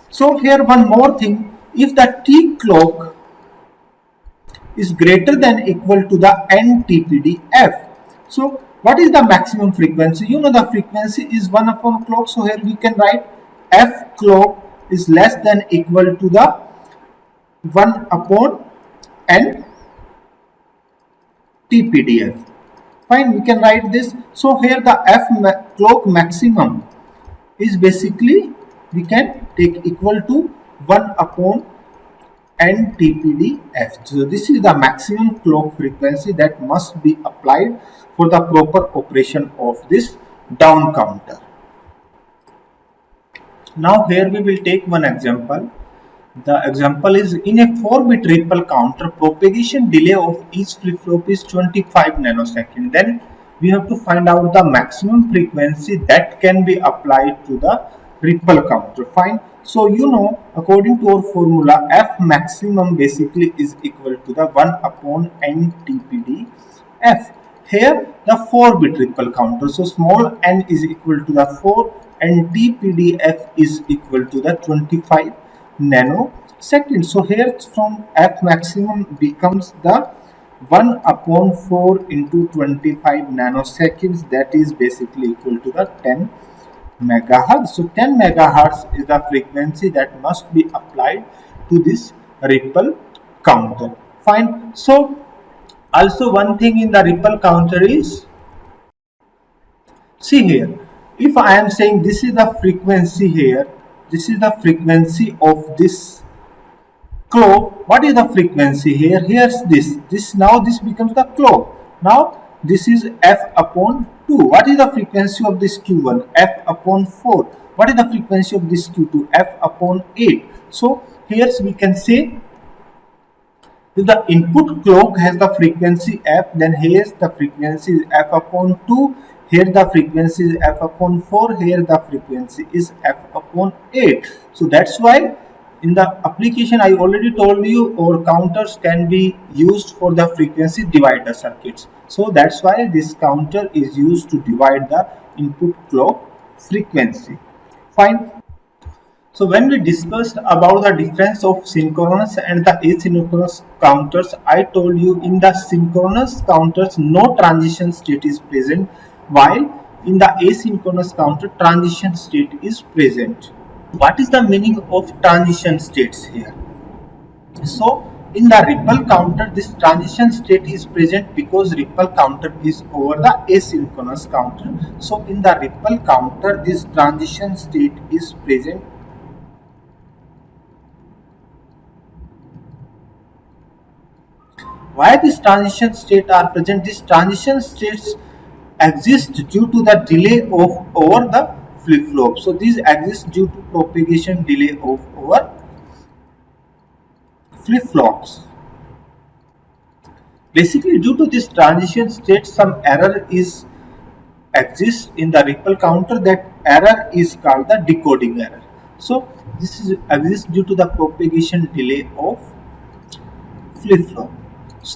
So here one more thing, if the T clock is greater than equal to the NTPDF. So what is the maximum frequency? You know the frequency is 1 upon clock. So here we can write F clock is less than equal to the 1 upon N TPDF. Fine, we can write this. So here the clock maximum is basically, we can take equal to 1 upon NTPDF. So this is the maximum clock frequency that must be applied for the proper operation of this down counter. Now here we will take one example. The example is, in a 4-bit ripple counter, propagation delay of each flip-flop is 25 nanoseconds. Then we have to find out the maximum frequency that can be applied to the ripple counter. Fine. So you know, according to our formula, F maximum basically is equal to the 1 upon NTPD F. Here the 4-bit ripple counter. So small n is equal to the 4 and TPDF is equal to the 25 nanoseconds. So here from F maximum becomes the 1 upon 4 into 25 nanoseconds, that is basically equal to the 10 megahertz. So 10 megahertz is the frequency that must be applied to this ripple counter. Fine. So also one thing in the ripple counter is, see here, if I am saying this is the frequency here, this is the frequency of this clock. What is the frequency here? Here's this now this becomes the clock. Now this is F upon 2. What is the frequency of this Q1? F upon 4. What is the frequency of this Q2? F upon 8. So here we can say, if the input clock has the frequency F, then here the frequency is F upon 2. Here the frequency is F upon 4. Here the frequency is F upon 8. So that's why in the application I already told you, our counters can be used for the frequency divider circuits. So that's why this counter is used to divide the input clock frequency. Fine. So when we discussed about the difference of synchronous and the asynchronous counters, I told you in the synchronous counters no transition state is present, while in the asynchronous counter transition state is present. What is the meaning of transition states here? So in the ripple counter this transition state is present because ripple counter is over the asynchronous counter. So in the ripple counter this transition state is present. Why these transition states are present? These transition states exist due to the delay of over the flip-flop. So these exist due to propagation delay of over flip-flops. Basically due to this transition state some error is exists in the ripple counter. That error is called the decoding error. So this is exists due to the propagation delay of flip-flop.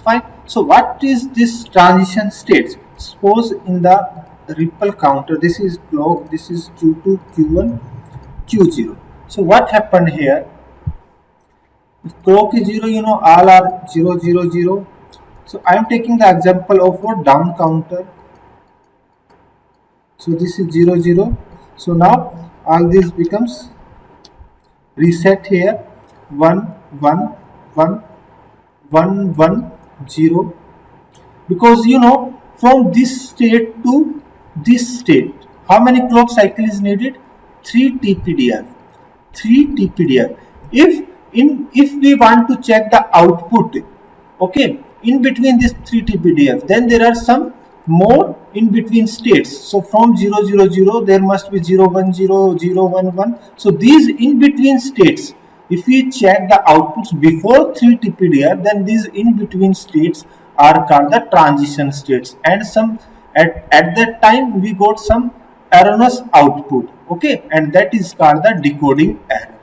Fine. So what is this transition state? Suppose in the ripple counter this is clock, this is Q2, Q1, Q0. So what happened here? If clock is 0, you know all are 0, 0, 0. So I am taking the example of a down counter. So this is 0, 0. So now all this becomes reset here, 1, 1, 1, 1, 1, 0, because you know from this state to this state how many clock cycle is needed? 3 TPDF. 3 TPDF. If we want to check the output, okay, in between this 3 TPDF, then there are some more in between states. So from 0, 0, 0 there must be 0, 1, 0, 0, 1, 1. So these in between states, if we check the outputs before 3 TPDF, then these in between states are called the transition states, and some at that time we got some erroneous output, okay, and that is called the decoding error.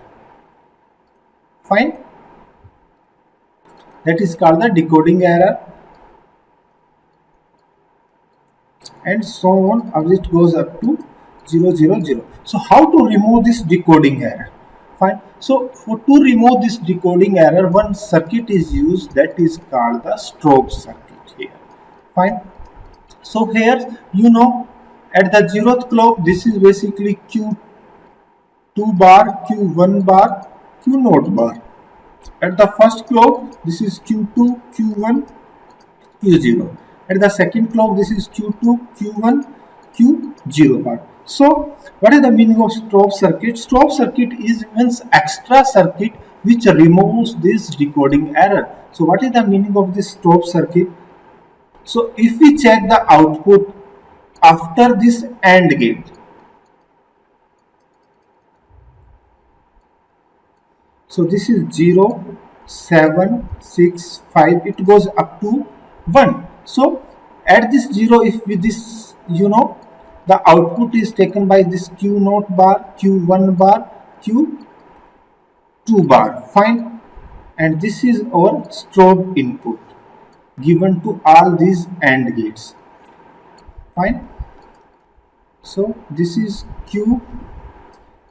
Fine, that is called the decoding error, and so on as it goes up to 0, 0, 0. So how to remove this decoding error? Fine. So to remove this decoding error, one circuit is used that is called the strobe circuit here. Fine. So here you know at the 0th clock this is basically Q2 bar, Q1 bar, Q0 bar. At the first clock this is Q2, Q1, Q0. At the second clock, this is Q2, Q1, Q0 bar. So what is the meaning of strobe circuit? Strobe circuit is means extra circuit which removes this decoding error. So what is the meaning of this strobe circuit? So if we check the output after this AND gate, so this is 0, 7, 6, 5, it goes up to 1. So at this 0, if with this, the output is taken by this Q0 bar, Q1 bar, Q2 bar, fine. And this is our strobe input given to all these AND gates, fine. So this is Q0,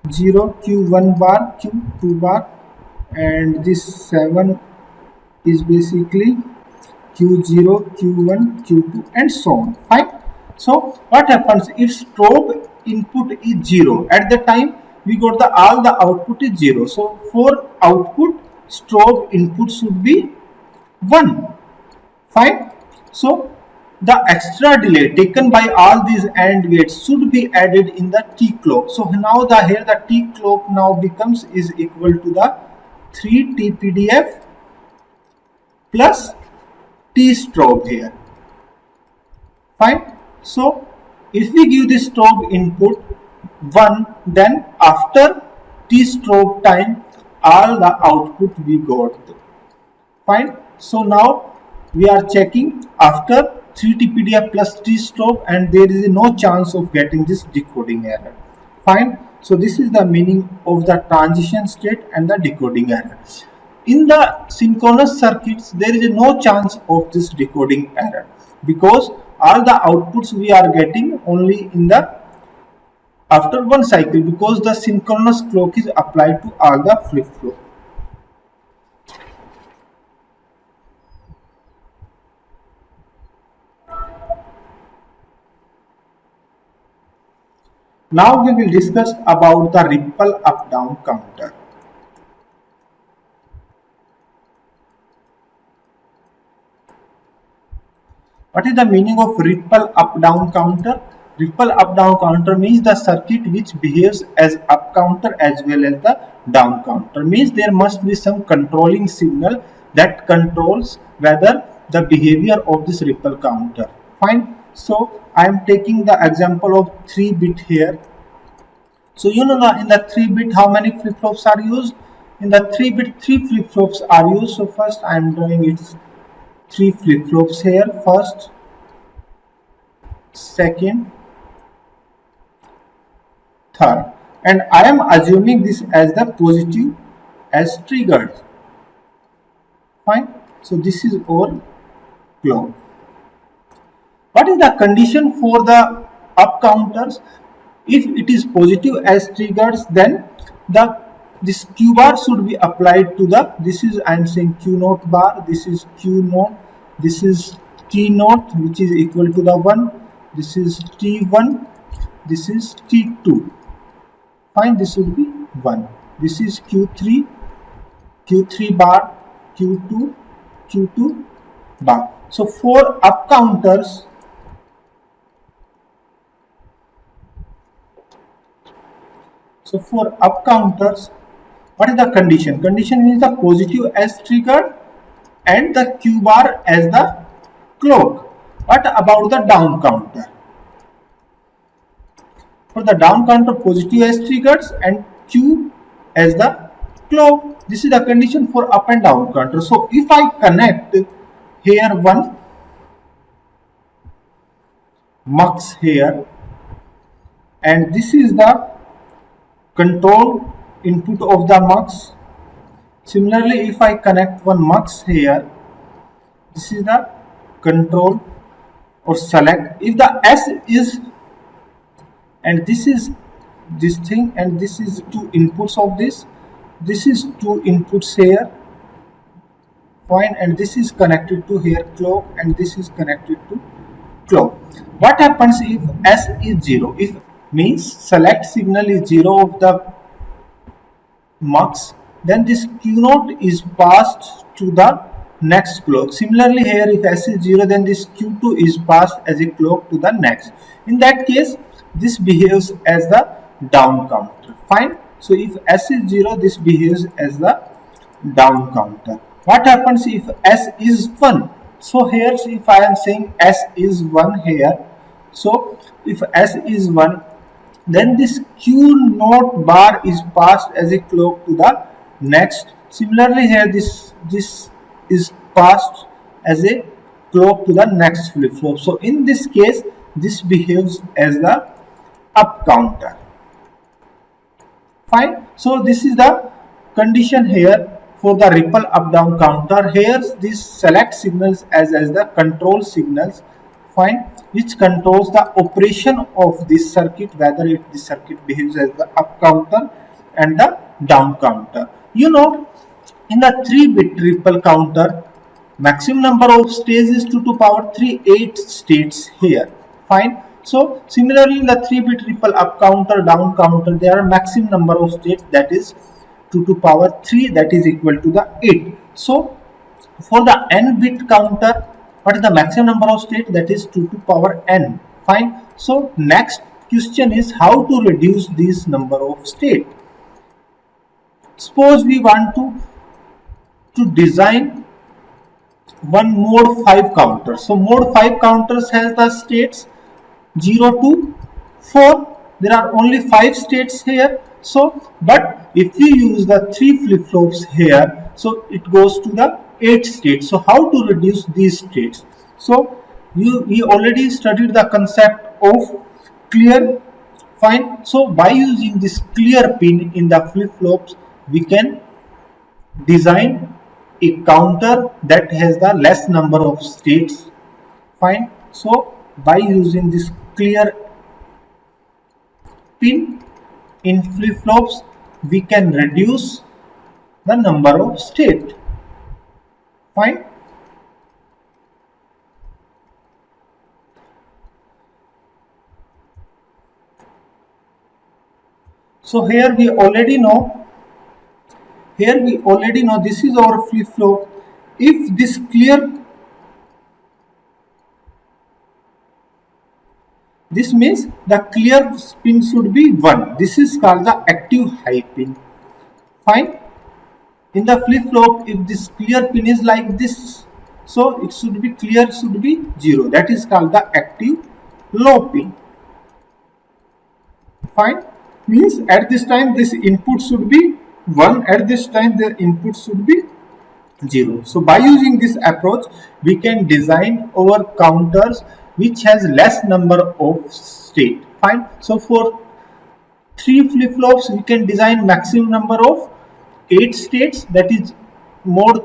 Q1 bar, Q2 bar, and this 7 is basically Q0, Q1, Q2, and so on, fine. So what happens if strobe input is 0? At the time we got all the output is 0. So for output, strobe input should be 1, fine. So the extra delay taken by all these AND gates should be added in the T clock. So now here the T clock now becomes is equal to the 3 TPDF plus T strobe here, fine. So if we give this strobe input 1, then after T strobe time all the output we got, fine. So now we are checking after 3 TPDF plus T strobe, and there is no chance of getting this decoding error, fine. So this is the meaning of the transition state and the decoding error. In the synchronous circuits, there is no chance of this decoding error because all the outputs we are getting only in the after one cycle, because the synchronous clock is applied to all the flip-flop. Now we will discuss about the ripple up-down counter. What is the meaning of ripple up-down counter? Ripple up-down counter means the circuit which behaves as up counter as well as the down counter. Means there must be some controlling signal that controls whether the behavior of this ripple counter. Fine. So I am taking the example of 3-bit here. So in the 3-bit how many flip-flops are used? In the 3-bit 3 flip-flops are used. So first I am drawing its 3 flip-flops here. First, second, third, and I am assuming this as the positive as triggered. Fine. So this is our clock. What is the condition for the up counters? If it is positive as triggers, then this Q bar should be applied to the, this is I am saying Q naught bar, this is Q naught, this is T naught which is equal to the 1, this is T1, this is T2. Fine, this should be 1. This is Q3, Q3 bar, Q2, Q2 bar. So for up counters, what is the condition? Condition means the positive as triggered and the Q bar as the clock. What about the down counter? For the down counter, positive as triggers and Q as the clock. This is the condition for up and down counter. So if I connect here one mux here, and this is the control input of the mux. Similarly, if I connect one mux here, this is the control or select. If the S is, and this is this thing, and this is 2 inputs of this is 2 inputs here, fine, and this is connected to here clock, and this is connected to clock. What happens if S is 0? If means select signal is 0 of the mux, then this Q naught is passed to the next clock. Similarly here, if S is 0, then this Q2 is passed as a clock to the next. In that case, this behaves as the down counter. Fine. So if S is 0, this behaves as the down counter. What happens if S is 1? So here, if I am saying S is 1 here, so if S is 1, then this Q naught bar is passed as a clock to the next. Similarly here, this is passed as a clock to the next flip flop. So in this case, this behaves as the up counter. Fine. So this is the condition here for the ripple up down counter. Here this select signals as the control signals. Fine, which controls the operation of this circuit, whether this circuit behaves as the up counter and the down counter. You know, in the 3-bit ripple counter, maximum number of stages is 2 to power 3, 8 states here. Fine. So similarly, in the 3-bit ripple up counter, down counter, there are maximum number of states, that is 2 to power 3, that is equal to the 8. So for the n-bit counter, what is the maximum number of states? That is 2 to power n. Fine. So next question is how to reduce this number of states. Suppose we want to design one mode 5 counter. So mode 5 counters has the states 0 to 4. There are only 5 states here. So, but if we use the 3 flip-flops here, so it goes to the 8 states. So how to reduce these states? So we already studied the concept of clear. Fine. So by using this clear pin in the flip-flops, we can design a counter that has the less number of states. Fine. So by using this clear pin in flip-flops, we can reduce the number of states. Fine. So here we already know this is our flip-flop. If this clear, this means the clear pin should be 1. This is called the active high pin. Fine. In the flip-flop, if this clear pin is like this, so it should be clear, should be 0. That is called the active low pin. Fine. Means at this time this input should be 1, at this time the input should be 0. So by using this approach, we can design our counters which has less number of state. Fine. So for 3 flip-flops, we can design maximum number of 8 states, that is mode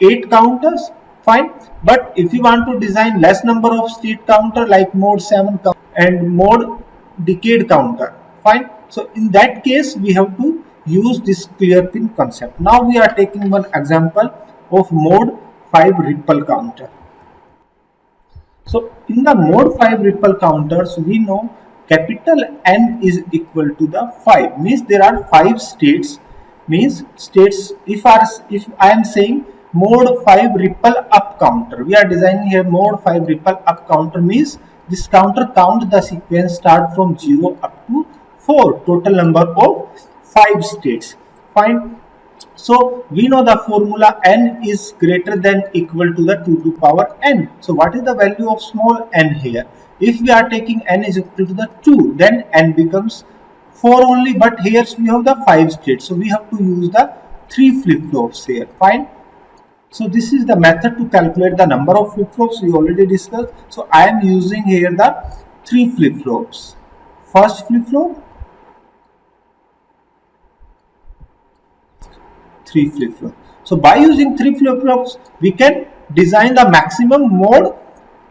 8 counters. Fine. But if you want to design less number of state counter like mode 7 and mode decade counter. Fine. So in that case, we have to use this clear pin concept. Now we are taking one example of mode 5 ripple counter. So in the mode 5 ripple counters, we know capital N is equal to the 5. Means there are 5 states. Means states, if I am saying mode 5 ripple up counter, we are designing here mode 5 ripple up counter, means this counter count the sequence start from 0 up to 4, total number of 5 states. Fine. So we know the formula n is greater than equal to the 2 to power n. So what is the value of small n here? If we are taking n is equal to the 2, then n becomes 4 only, but here we have the 5 states. So we have to use the 3 flip-flops here. Fine. So this is the method to calculate the number of flip-flops we already discussed. So I am using here the 3 flip-flops. First flip-flop, 3 flip-flops. So by using 3 flip-flops, we can design the maximum mode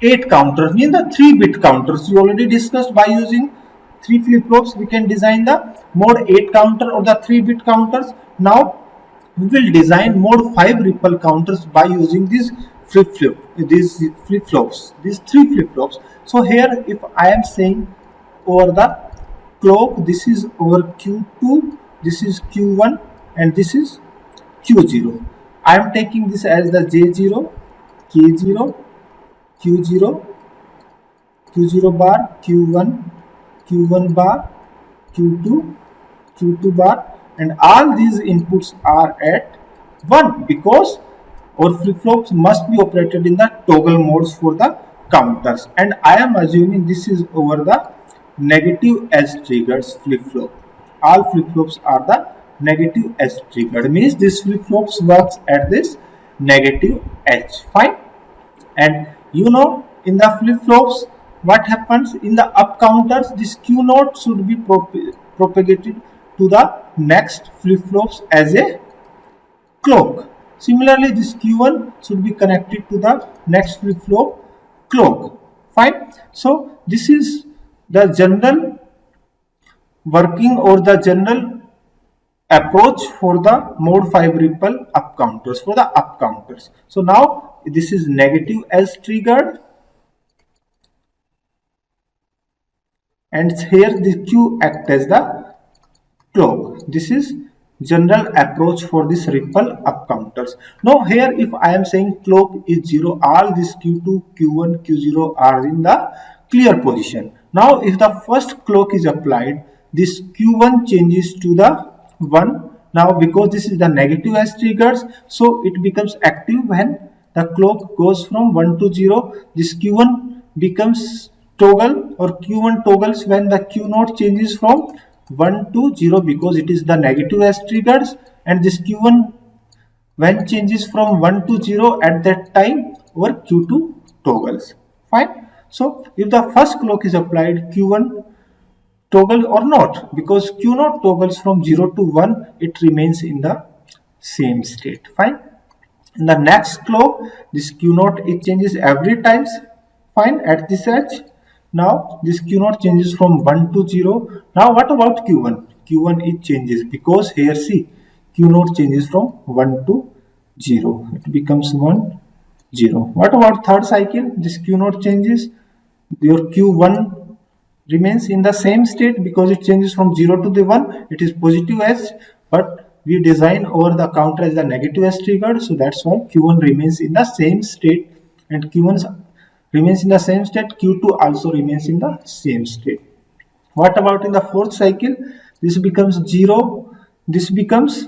8 counters, means the 3-bit counters. We already discussed by using 3 flip-flops, we can design the mode 8 counter or the 3-bit counters. Now we will design mode 5 ripple counters by using these flip-flops, these 3 flip-flops. So here, if I am saying over the clock, this is over Q2, this is Q1, and this is Q0. I am taking this as the J0, K0, Q0, Q0 bar, Q1, Q1 bar, Q2, Q2 bar, and all these inputs are at 1 because our flip-flops must be operated in the toggle modes for the counters, and I am assuming this is over the negative edge triggers flip-flop. All flip-flops are the negative edge triggered, means this flip-flops works at this negative edge. Fine. And you know, in the flip-flops, what happens in the up counters, this Q0 should be propagated to the next flip-flops as a clock. Similarly, this Q1 should be connected to the next flip-flop clock. Fine. So this is the general working or the general approach for the mode 5 ripple up counters, for the up counters. So now this is negative as triggered, and here the Q act as the clock. This is general approach for this ripple up counters. Now here if I am saying clock is 0, all this Q2, Q1, Q0 are in the clear position. Now if the first clock is applied, this Q1 changes to the 1. Now because this is the negative as triggers, so it becomes active when the clock goes from 1 to 0. This Q1 becomes toggle, or Q1 toggles when the Q0 changes from 1 to 0 because it is the negative as triggers, and this Q1 when changes from 1 to 0 at that time our Q2 toggles. Fine. So if the first clock is applied, Q1 toggle or not, because Q0 toggles from 0 to 1, it remains in the same state. Fine. In the next clock, this Q0 it changes every times. Fine, at this edge. Now this Q0 changes from 1 to 0. Now what about Q1? Q1 it changes because here see Q0 changes from 1 to 0. It becomes 1, 0. What about third cycle? This Q0 changes. Your Q1 remains in the same state because it changes from 0 to the 1. It is positive edge, but we design over the counter as the negative edge triggered. So that's why Q1 remains in the same state, and Q1 remains in the same state, Q2 also remains in the same state. What about in the fourth cycle? This becomes 0. This becomes,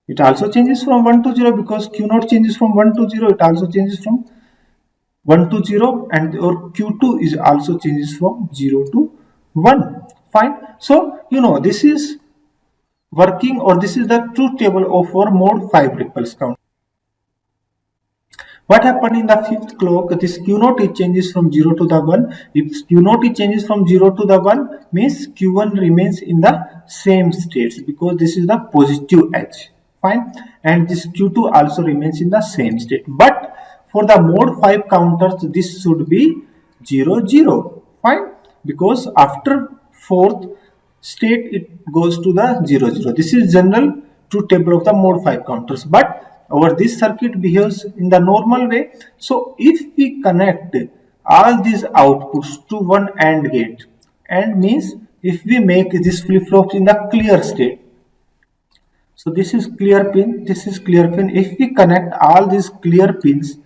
it also changes from 1 to 0 because Q0 changes from 1 to 0. It also changes from 1 to 0, and your Q2 is also changes from 0 to 1. Fine. So you know this is working, or this is the truth table of our mode 5 ripples count. What happened in the fifth clock? This Q0 it changes from 0 to the 1. If Q0 it changes from 0 to the 1, means Q1 remains in the same states because this is the positive edge. Fine. And this Q2 also remains in the same state. But for the mode 5 counters, this should be 0, 0. Fine. Because after fourth state, it goes to the 0, 0. This is general truth table of the mode 5 counters. But our this circuit behaves in the normal way. So if we connect all these outputs to one AND gate, and means if we make this flip-flop in the clear state, so this is clear pin, this is clear pin. If we connect all these clear pins,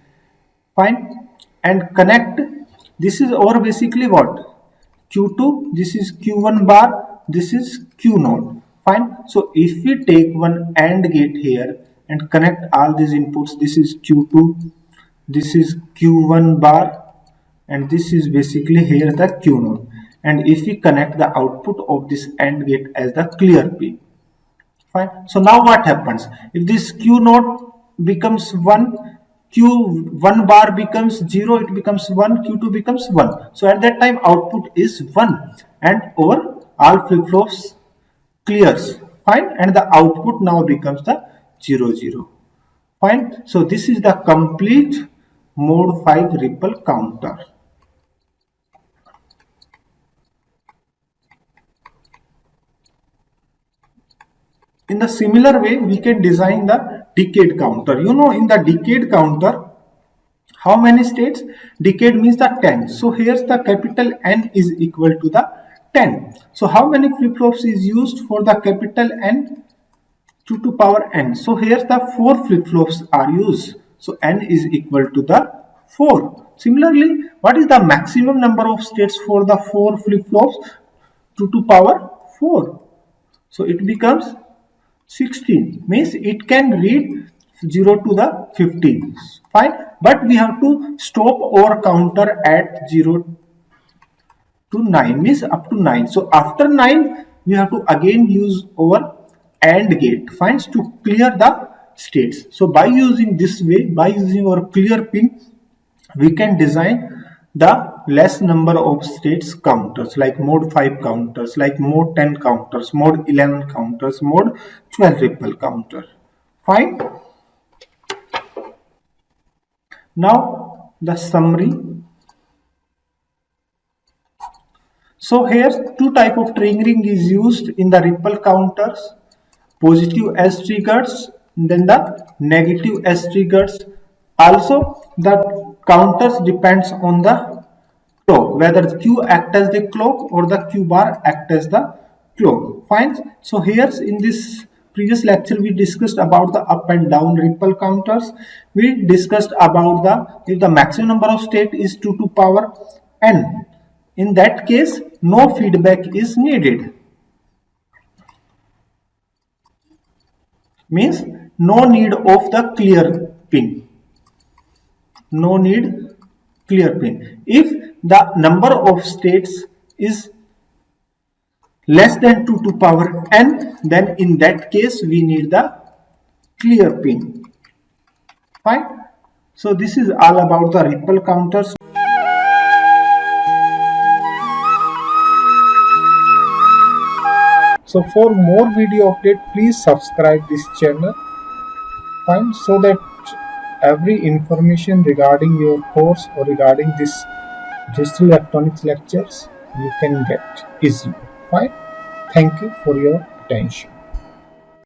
fine, and connect, this is our basically what? Q2, this is Q1 bar, this is Q0. Fine. So if we take one AND gate here and connect all these inputs, this is Q2, this is Q1 bar, and this is basically here the Q0. And if we connect the output of this AND gate as the clear pin, fine. So now what happens? If this Q0 becomes 1, Q1 bar becomes 0, it becomes 1, Q2 becomes 1. So at that time output is 1, and over all flip-flops clears. Fine. And the output now becomes the 0, 0. Fine. So this is the complete mode 5 ripple counter. In the similar way, we can design the decade counter. You know, in the decade counter, how many states? Decade means the 10. So here's the capital N is equal to the 10. So how many flip-flops is used for the capital N? 2 to power n. So here the 4 flip-flops are used. So n is equal to the 4. Similarly, what is the maximum number of states for the 4 flip-flops? 2 to power 4. So it becomes 16. Means it can read 0 to the 15. Fine. But we have to stop our counter at 0 to 9. Means up to 9. So after 9, we have to again use our AND gate. Fine. To clear the states. So by using this way, by using our clear pin, we can design the less number of states counters, like mode 5 counters, like mode 10 counters, mode 11 counters, mode 12 ripple counter. Fine. Now the summary. So here two type of triggering is used in the ripple counters: positive S triggers, then the negative S triggers. Also the counters depends on the clock, whether the Q act as the clock or the Q bar act as the clock. Fine. So here in this previous lecture we discussed about the up and down ripple counters. We discussed about the if the maximum number of state is 2 to power n. In that case, no feedback is needed. Means no need of the clear pin. No need clear pin. If the number of states is less than 2 to power n, then in that case we need the clear pin. Fine. So this is all about the ripple counters. So for more video update, please subscribe this channel. Fine. So that every information regarding your course or regarding this digital electronics lectures you can get easily. Fine. Thank you for your attention.